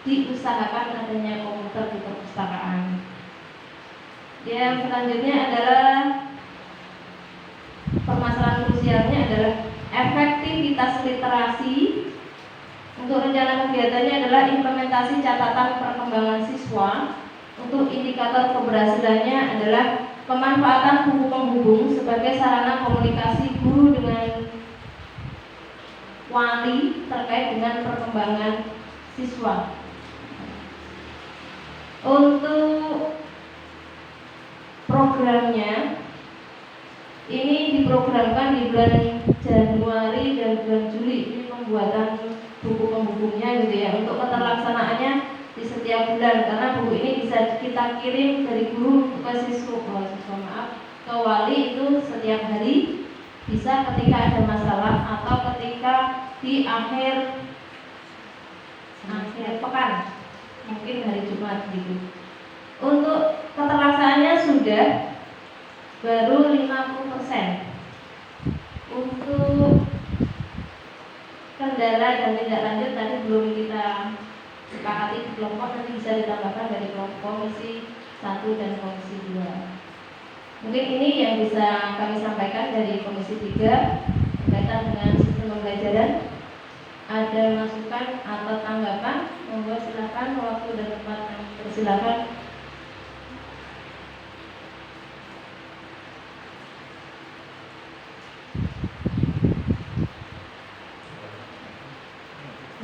diusahakan adanya komputer di perpustakaan. Yang selanjutnya adalah permasalahan krusialnya adalah efektivitas literasi. Untuk rencana kegiatannya adalah implementasi catatan perkembangan siswa. Untuk indikator keberhasilannya adalah pemanfaatan buku penghubung sebagai sarana komunikasi guru dengan wali terkait dengan perkembangan siswa. Untuk programnya ini diprogramkan di bulan Januari dan bulan Juli. Ini pembuatan buku penghubungnya gitu ya. Untuk keterlaksanaannya di setiap bulan, karena buku ini bisa kita kirim dari guru ke siswa, ke wali itu setiap hari, bisa ketika ada masalah atau ketika di akhir pekan, mungkin hari Jumat gitu. Untuk keterlaksanaannya sudah baru 50%. Untuk di kelompok nanti bisa ditambahkan dari kelompok komisi 1 dan komisi 2. Mungkin ini yang bisa kami sampaikan dari komisi 3 berkaitan dengan sistem pembelajaran. Ada masukan atau tanggapan? Monggo silakan, waktu dan tempat kami persilakan.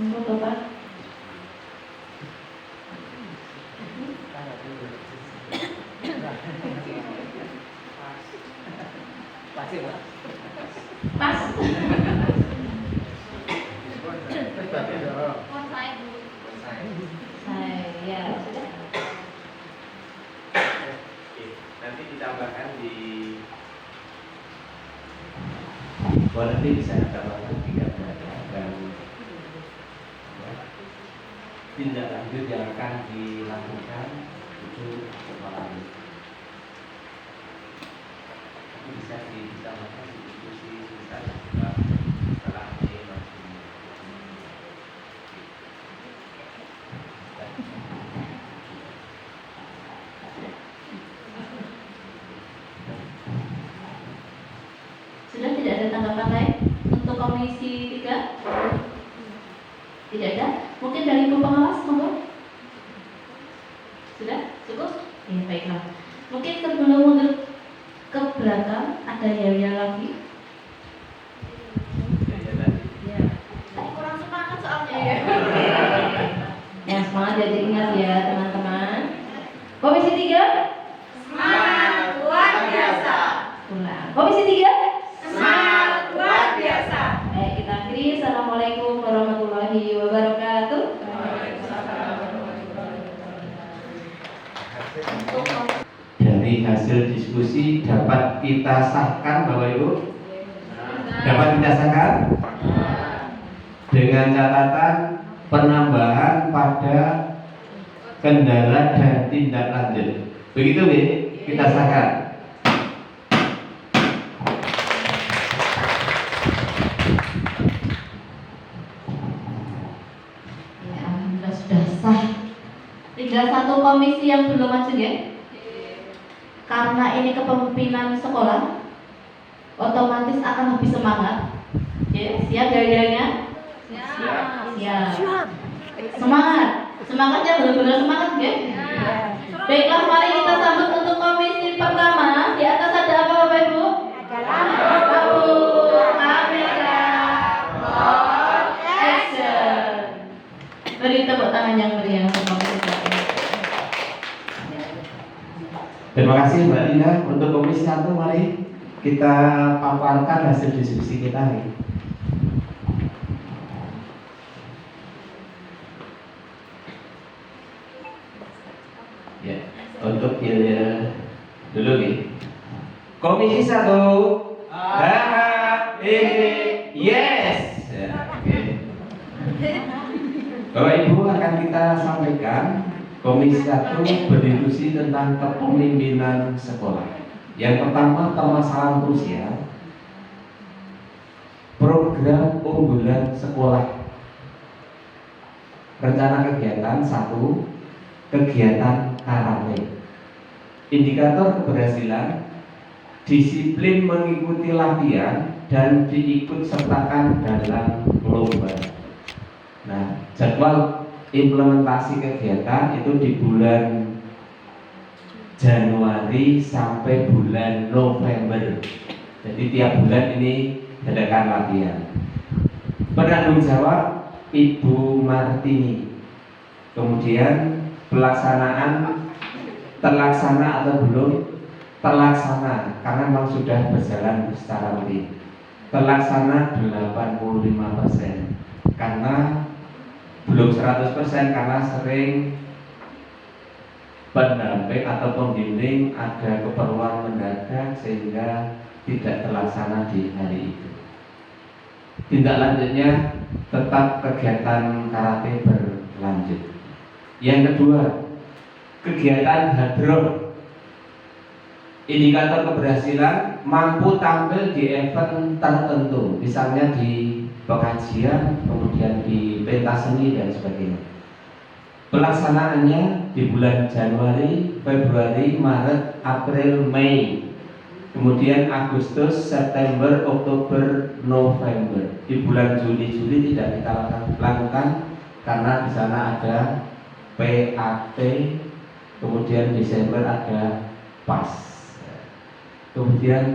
Monggo Bapak. Pas. Saya sudah. Nanti ditambahkan di nanti bisa ditambahkan 3 dan tindak lanjut yang akan dilakukan itu melalui bisa ditambahkan di diskusi setelah ini Sudah tidak ada tanggapan lain untuk komisi 3? Tidak ada? Mungkin dari ibu pengawas, monggo. Sudah? Cukup? Ya, baiklah. Mungkin sebelum mundur ke belakang ada ya lagi. Ya. Kurang semangat soalnya ya. Ya, semangat jadi ingat ya teman-teman. Komisi 3? Semangat luar biasa. Ulang. Komisi 3? Semangat luar biasa. Baik, kita akhiri. Assalamualaikum warahmatullahi wabarakatuh. dari hasil diskusi dapat kita sahkan Bapak Ibu? Dapat kita sahkan? Dengan catatan penambahan pada kendala dan tindak lanjut. Begitu ya? Kita sahkan. Ya, alhamdulillah sudah sah. Tinggal satu komisi yang belum maju ya. Karena ini kepemimpinan sekolah, otomatis akan lebih semangat. Ya, siap gayanya? Siap. Semangat. Semangatnya benar-benar semangat ya. Baiklah, mari kita sambut untuk komisi pertama. Di atas ada apa Bapak Ibu? Lampu, kamera, action. Beri tepuk tangan yang meriah untuk komisi pertama. Terima kasih Mbak Lina. Untuk komisi 1 mari kita paparkan hasil diskusi kita nih. Ya, untuk yang dulu nih. Komisi 1. Yes. Ya, oke. Bapak Ibu akan kita sampaikan Komisi 1 berdiskusi tentang kepemimpinan sekolah. Yang pertama, permasalahan krusial program unggulan sekolah. Rencana kegiatan 1, kegiatan karate. Indikator keberhasilan, disiplin mengikuti latihan dan diikut sertakan dalam lomba. Nah, jadwal implementasi kegiatan itu di bulan Januari sampai bulan November. Jadi tiap bulan ini adakan latihan. Penanggung jawab Ibu Martini. Kemudian pelaksanaan terlaksana atau belum terlaksana karena memang sudah berjalan secara rutin. Terlaksana 85% karena belum 100% karena sering pendamping atau pembimbing ada keperluan mendadak sehingga tidak terlaksana di hari itu. Tindak lanjutnya tetap kegiatan karate berlanjut. Yang kedua, kegiatan hadron. Indikator keberhasilan mampu tampil di event tertentu, misalnya di pengajian, kemudian di pentas seni dan sebagainya. Pelaksanaannya di bulan Januari, Februari, Maret, April, Mei. Kemudian Agustus, September, Oktober, November. Di bulan Juli tidak kita lakukan karena di sana ada PAT. Kemudian Desember ada PAS. Kemudian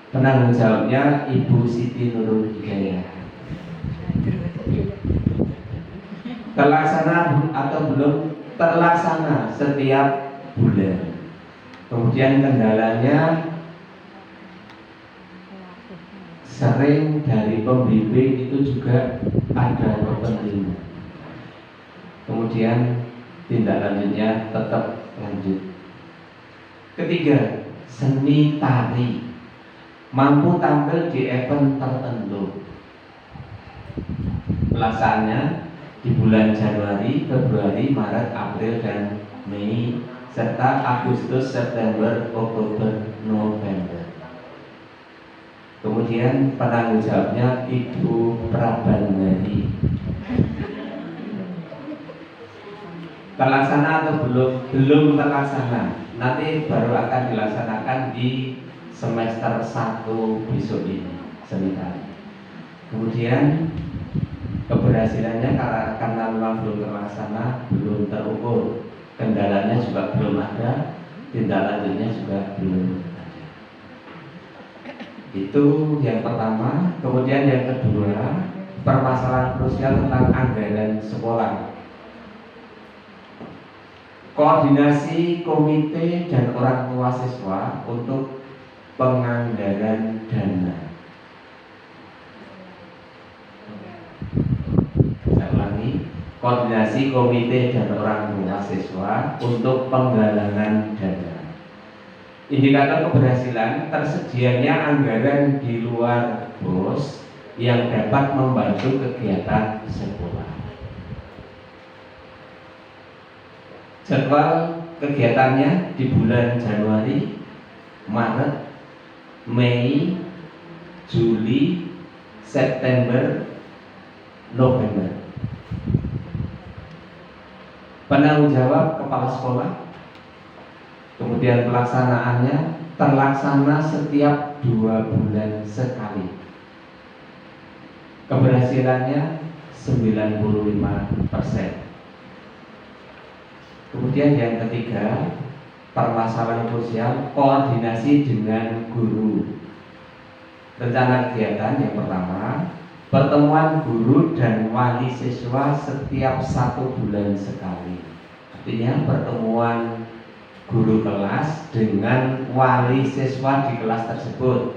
penanggung jawabnya Ibu Siti Nurul Hidayah. Terlaksana atau belum terlaksana setiap bulan. Kemudian kendalanya sering dari pembimbing itu juga ada kepentingan. Kemudian tindak lanjutnya tetap lanjut. Ketiga, seni tari mampu tampil di event tertentu. Pelaksanaannya di bulan Januari, Februari, Maret, April, dan Mei, serta Agustus, September, Oktober, November. Kemudian penanggung jawabnya Ibu Prabandari. Terlaksana atau belum terlaksana, nanti baru akan dilaksanakan di semester 1 besok ini, seni tari. Kemudian keberhasilannya karena memang belum terlaksana, belum terukur, kendalanya juga belum ada, tindak lanjutnya juga belum ada. Itu yang pertama. Kemudian yang kedua, permasalahan krusial tentang anggaran sekolah. Koordinasi komite dan orang tua siswa untuk penganggaran dana. Koordinasi komite dan orang tua siswa untuk penggalangan dana. Indikator keberhasilan tersedianya anggaran di luar BOS yang dapat membantu kegiatan sekolah. Jadwal kegiatannya di bulan Januari, Maret, Mei, Juli, September, November. Penanggung jawab kepala sekolah. Kemudian pelaksanaannya terlaksana setiap 2 bulan sekali. Keberhasilannya 95%. Kemudian yang ketiga, permasalahan krusial koordinasi dengan guru. Rencana kegiatan yang pertama, pertemuan guru dan wali siswa setiap 1 bulan sekali. Artinya pertemuan guru kelas dengan wali siswa di kelas tersebut.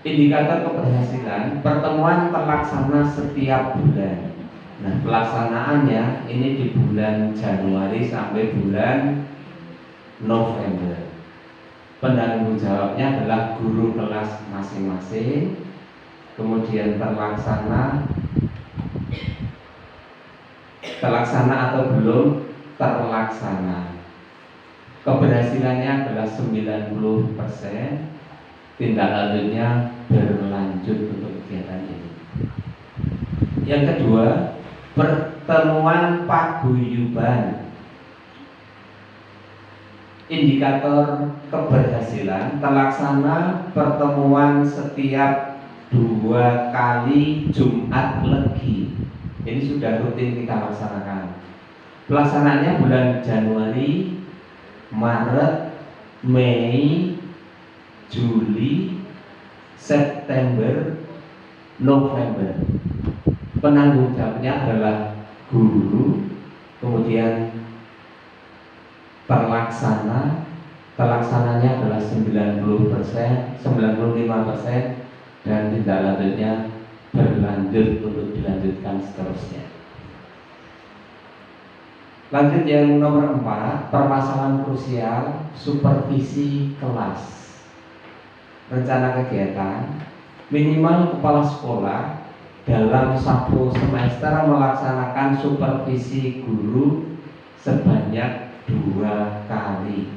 Indikator keberhasilan, pertemuan terlaksana setiap bulan. Nah, pelaksanaannya ini di bulan Januari sampai bulan November. Penanggung jawabnya adalah guru kelas masing-masing. Kemudian terlaksana atau belum terlaksana. Keberhasilannya adalah 90%. Tindak lanjutnya berlanjut untuk kegiatan ini. Yang kedua, pertemuan paguyuban. Indikator keberhasilan terlaksana pertemuan setiap 2 kali Jumat Legi. Ini sudah rutin kita laksanakan. Pelaksanaannya bulan Januari, Maret, Mei, Juli, September, November. Penanggung jawabnya adalah guru. Kemudian pelaksananya adalah 90%, 95%, dan tindak lanjutnya berlanjut untuk dilanjutkan seterusnya. Lanjut yang nomor 4, permasalahan krusial supervisi kelas. Rencana kegiatan, minimal kepala sekolah dalam 1 semester melaksanakan supervisi guru sebanyak 2 kali.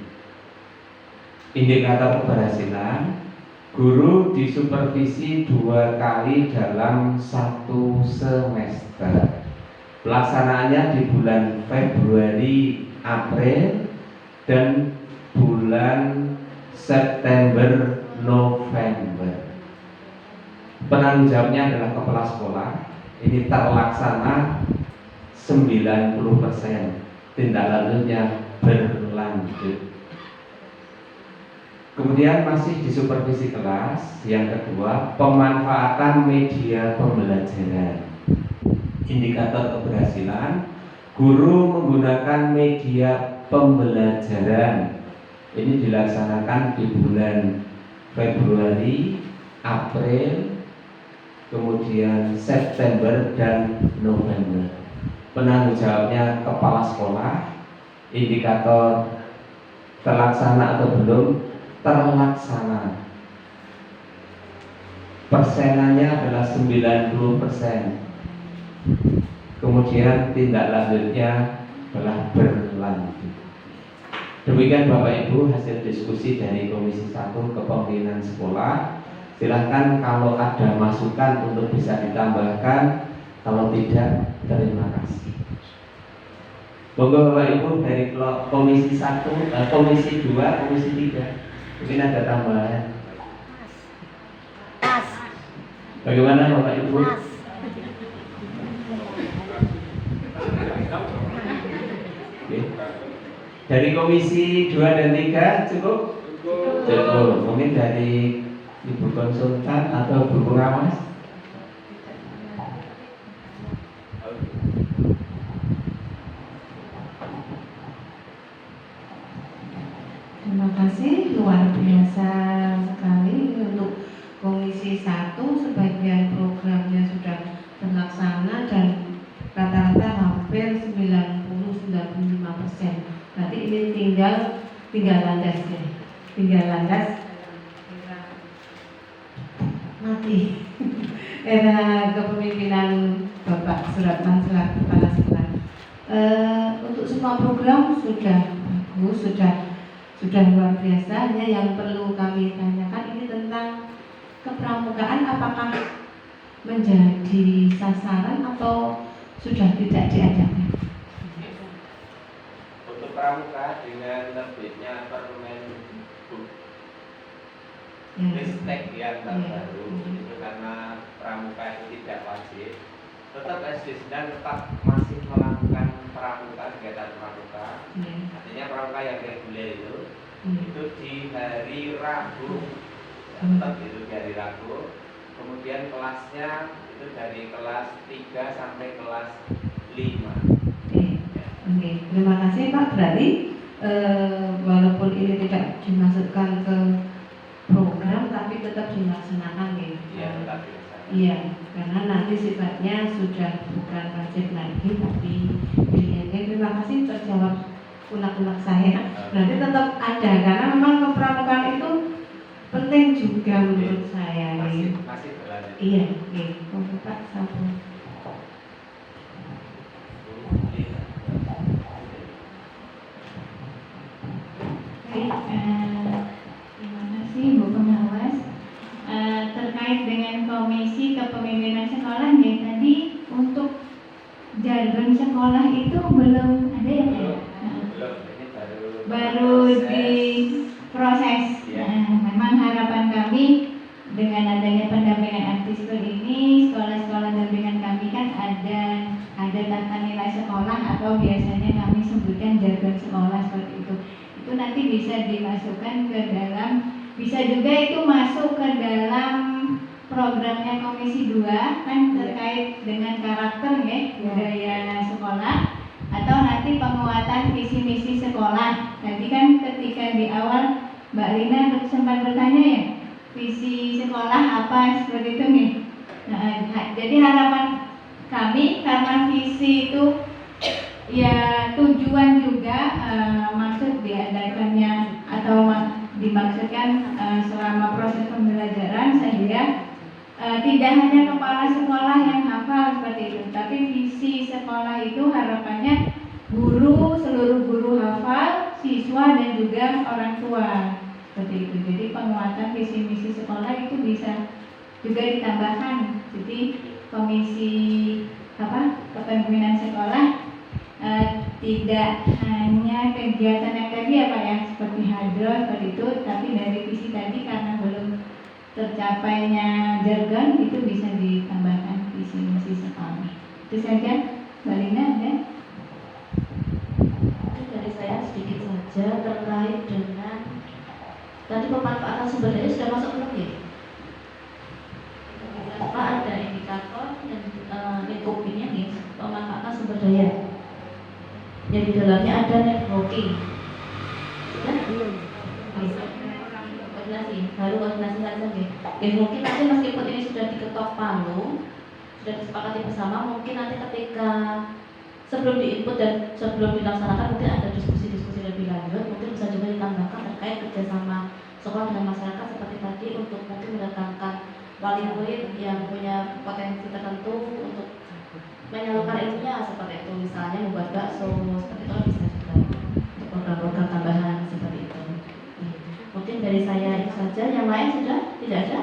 Indikator keberhasilan, Guru disupervisi 2 kali dalam 1 semester. Pelaksanaannya di bulan Februari, April, dan bulan September, November. Penanggung jawabnya adalah kepala sekolah. Ini terlaksana 90%. Tindak lanjutnya berlanjut. Kemudian masih di supervisi kelas. Yang kedua, pemanfaatan media pembelajaran. Indikator keberhasilan, guru menggunakan media pembelajaran. Ini dilaksanakan di bulan Februari, April, kemudian September dan November. Penanggung jawabnya kepala sekolah. Indikator terlaksana atau belum terlaksana. Persenannya adalah 90%. Kemudian tindak lanjutnya adalah berlanjut. Demikian Bapak Ibu hasil diskusi dari Komisi 1 Kepemimpinan Sekolah. Silahkan kalau ada masukan untuk bisa ditambahkan. Kalau tidak, terima kasih. Monggo Bapak Ibu dari Komisi 1, Komisi 2, Komisi 3. Mungkin ada tambahan. Bagaimana Bapak Ibu? Oke. Dari Komisi 2 dan 3 cukup? Cukup. Mungkin dari Ibu konsultan atau Bu pengawas? Terima kasih, luar biasa sekali untuk Komisi 1. Sebagian programnya sudah terlaksana dan rata-rata hampir 90-95%. Berarti ini tinggal landasnya, tinggal landas mati era kepemimpinan Bapak Suratman selaku kepala sekolah. Untuk semua program sudah bagus, sudah luar biasa. Hanya yang perlu kami tanyakan ini tentang kepramukaan, apakah menjadi sasaran atau sudah tidak diadakan? Untuk pramuka dengan terbitnya Permen Ristek yang terbaru itu karena pramuka itu tidak wajib, tetap SD dan tetap masih melakukan pramuka, kegiatan pramuka. Artinya pramuka yang reguler itu di hari Rabu, tetap itu di hari Rabu. Kemudian kelasnya itu dari kelas 3 sampai kelas 5. Oke, terima kasih Pak. Berarti walaupun ini tidak dimasukkan ke program tapi tetap dilaksanakan ya? Iya, tetap dilaksanakan. Iya, karena nanti sifatnya sudah bukan wajib lagi tapi pilihannya. Terima kasih terjawab unek-unek saya. Berarti tetap ada karena memang kepramukaan itu penting juga menurut saya. Masih berlanjut. Iya, oke. Untuk Pak satu. Baik, terima kasih Bu Pengawas. Terkait dengan Komisi Kepemimpinan Sekolah ya, tadi untuk jargon sekolah itu belum ada ya Pak? Baru diproses. Memang harapan kami dengan adanya pendampingan artiskul ini, sekolah-sekolah dampingan kami kan ada tata nilai sekolah atau biasanya kami sebutkan jargon sekolah seperti itu. Itu nanti bisa dimasukkan ke dalam, bisa juga itu masuk ke dalam programnya Komisi 2 kan terkait dengan karakter ya, budaya sekolah, atau nanti penguatan visi misi sekolah. Tadi kan ketika di awal Mbak Lina sempat bertanya ya, visi sekolah apa seperti itu nih. Nah, jadi harapan kami karena visi itu ya tujuan juga maksud diadakannya atau dimaksudkan selama proses pembelajaran sehingga tidak hanya kepala sekolah yang hafal seperti itu, tapi visi sekolah itu harapannya guru, seluruh guru hafal, siswa dan juga orang tua. seperti itu. Jadi penguatan visi misi sekolah itu bisa juga ditambahkan. Jadi komisi kepemimpinan sekolah tidak hanya kegiatan yang tadi ya Pak ya, seperti hadroh seperti itu, tapi dari visi tadi karena belum tercapainya jargon itu bisa ditambahkan visi misi sekolah. Itu saja, Mbak Lina ada? Dari saya sedikit saja terkait dengan tadi pemanfaatan sumber daya sudah masuk belum ya? Apa ada indikator dan lingkupnya nih pemanfaatan sumber daya. Yang di dalamnya ada networking. Sudah? Koordinasi, baru koordinasi saja nih. Mungkin nanti meskipun ini sudah diketok palu, sudah disepakati bersama, mungkin nanti ketika sebelum diinput dan sebelum dilaksanakan mungkin ada diskusi-diskusi lebih lanjut, mungkin bisa juga ditambahkan terkait kerjasama sekolah dengan masyarakat seperti tadi untuk mungkin mendatangkan wali murid yang punya potensi tertentu untuk menyalurkan ilmunya seperti itu, misalnya membuat bakso seperti itu bisa juga untuk program-program tambahan seperti itu. Mungkin dari saya itu saja, yang lain sudah tidak ada?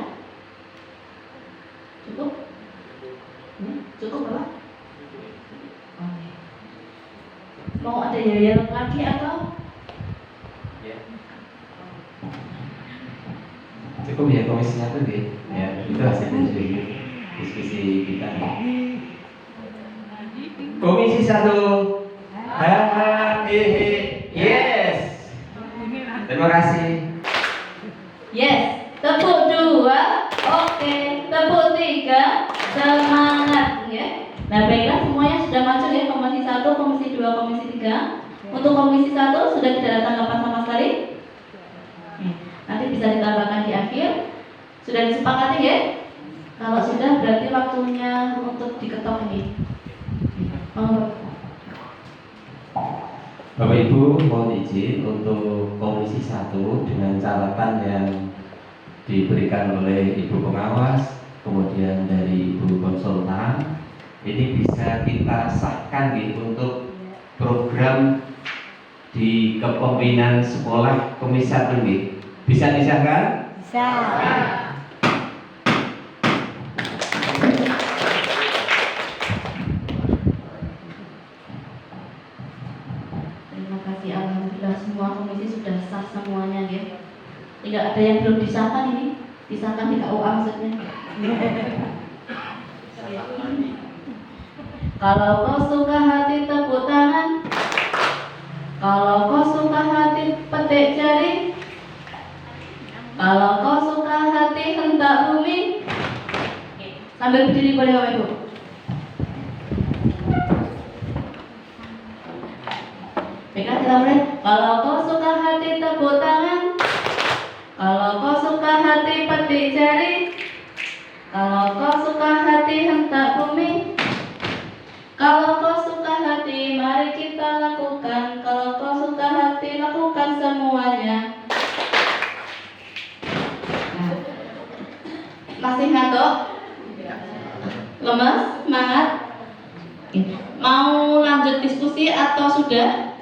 Cukup? Cukup Bapak? Oke. Mau ada yang lagi atau? Ya. Cukup ya komisi 1 deh. Ya, itu hasil dari diskusi kita. Komisi 1. Yes. Terima kasih. Yes. Tepuk 2. Oke. Tepuk 3. Semangat ya. Nah, baiklah semuanya sudah masuk ya, komisi 1, komisi 2, komisi 3. Untuk komisi 1 sudah tidak ada tanggapan sama sekali. Nanti bisa ditambahkan di akhir. Sudah disepakati ya? Kalau sudah berarti waktunya untuk diketok ini. Bapak Ibu mohon izin untuk komisi 1 dengan catatan yang diberikan oleh Ibu Pengawas, kemudian dari Ibu Konsultan, ini bisa kita sahkan untuk program di kepemimpinan sekolah komisi 1 bisa disahkan? Bisa. Terima kasih, alhamdulillah semua komisi sudah sah semuanya ya. Tidak ada yang belum disahkan ini, disahkan di KUA maksudnya. Kalau kau suka hati tepuk tangan, kalau kau suka hati petik jari, kalau kau suka hati hentak bumi. Sambil berdiri boleh Bapak Ibu. Baiklah kita mulai. Kalau kau suka hati tepuk tangan, kalau kau suka hati petik jari, kalau kau suka hati hentak bumi, kalau kau suka hati mari kita lakukan, kalau kau suka hati lakukan semuanya. Masih ngantuk? Lemas? Semangat? Mau lanjut diskusi atau sudah?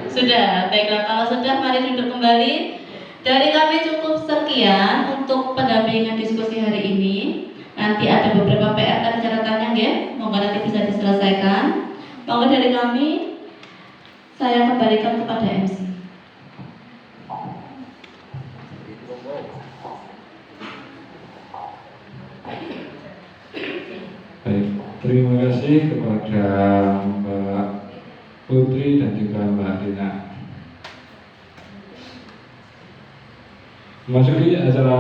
Sudah, baiklah kalau sudah mari duduk kembali. Dari kami cukup sekian untuk pendampingan diskusi hari ini. Nanti ada beberapa PR dan catatannya ya, moga nanti bisa diselesaikan. Moga dari kami, saya kembalikan kepada MC. Baik, terima kasih kepada Mbak Putri dan juga Mbak Dina. Memasuki acara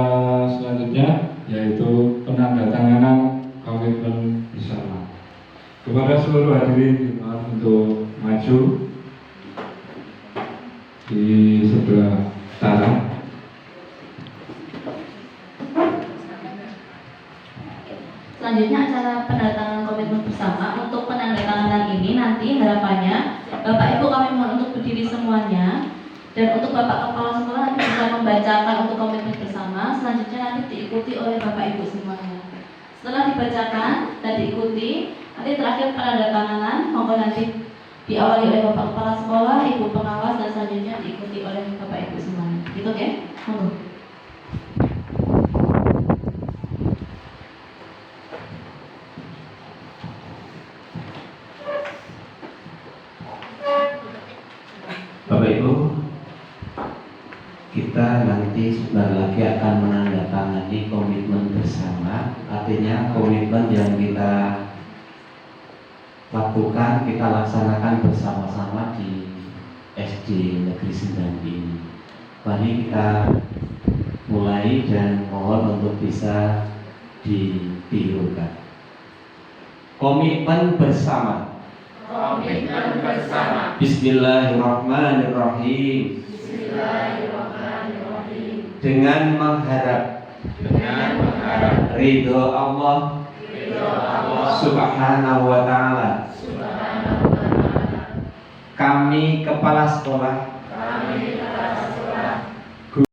selanjutnya yaitu penandatanganan komitmen bersama. Kepada seluruh hadirin dimohon untuk maju di sebelah utara. Selanjutnya acara penandatanganan komitmen bersama. Untuk penandatanganan ini nanti harapannya Bapak Ibu kami mohon untuk berdiri semuanya. Dan untuk Bapak Kepala Sekolah nanti bisa membacakan untuk komitmen bersama. Selanjutnya nanti diikuti oleh Bapak Ibu semuanya. Setelah dibacakan dan diikuti, nanti terakhir penandatanganan. Monggo nanti diawali oleh Bapak Kepala Sekolah, Ibu Pengawas, dan selanjutnya diikuti oleh Bapak Ibu semuanya. Gitu ya, monggo. Bapak Ibu, kita nanti sebentar lagi akan menandatangani komitmen bersama. Artinya komitmen yang kita lakukan, kita laksanakan bersama-sama di SD Negeri Sendang ini. Mari kita mulai dan mohon untuk bisa ditirukan. Komitmen bersama. Komitmen bersama. Bismillahirrahmanirrahim. Bismillahirrahmanirrahim. Dengan mengharap ridho Allah Subhanahu wa ta'ala, kami kepala sekolah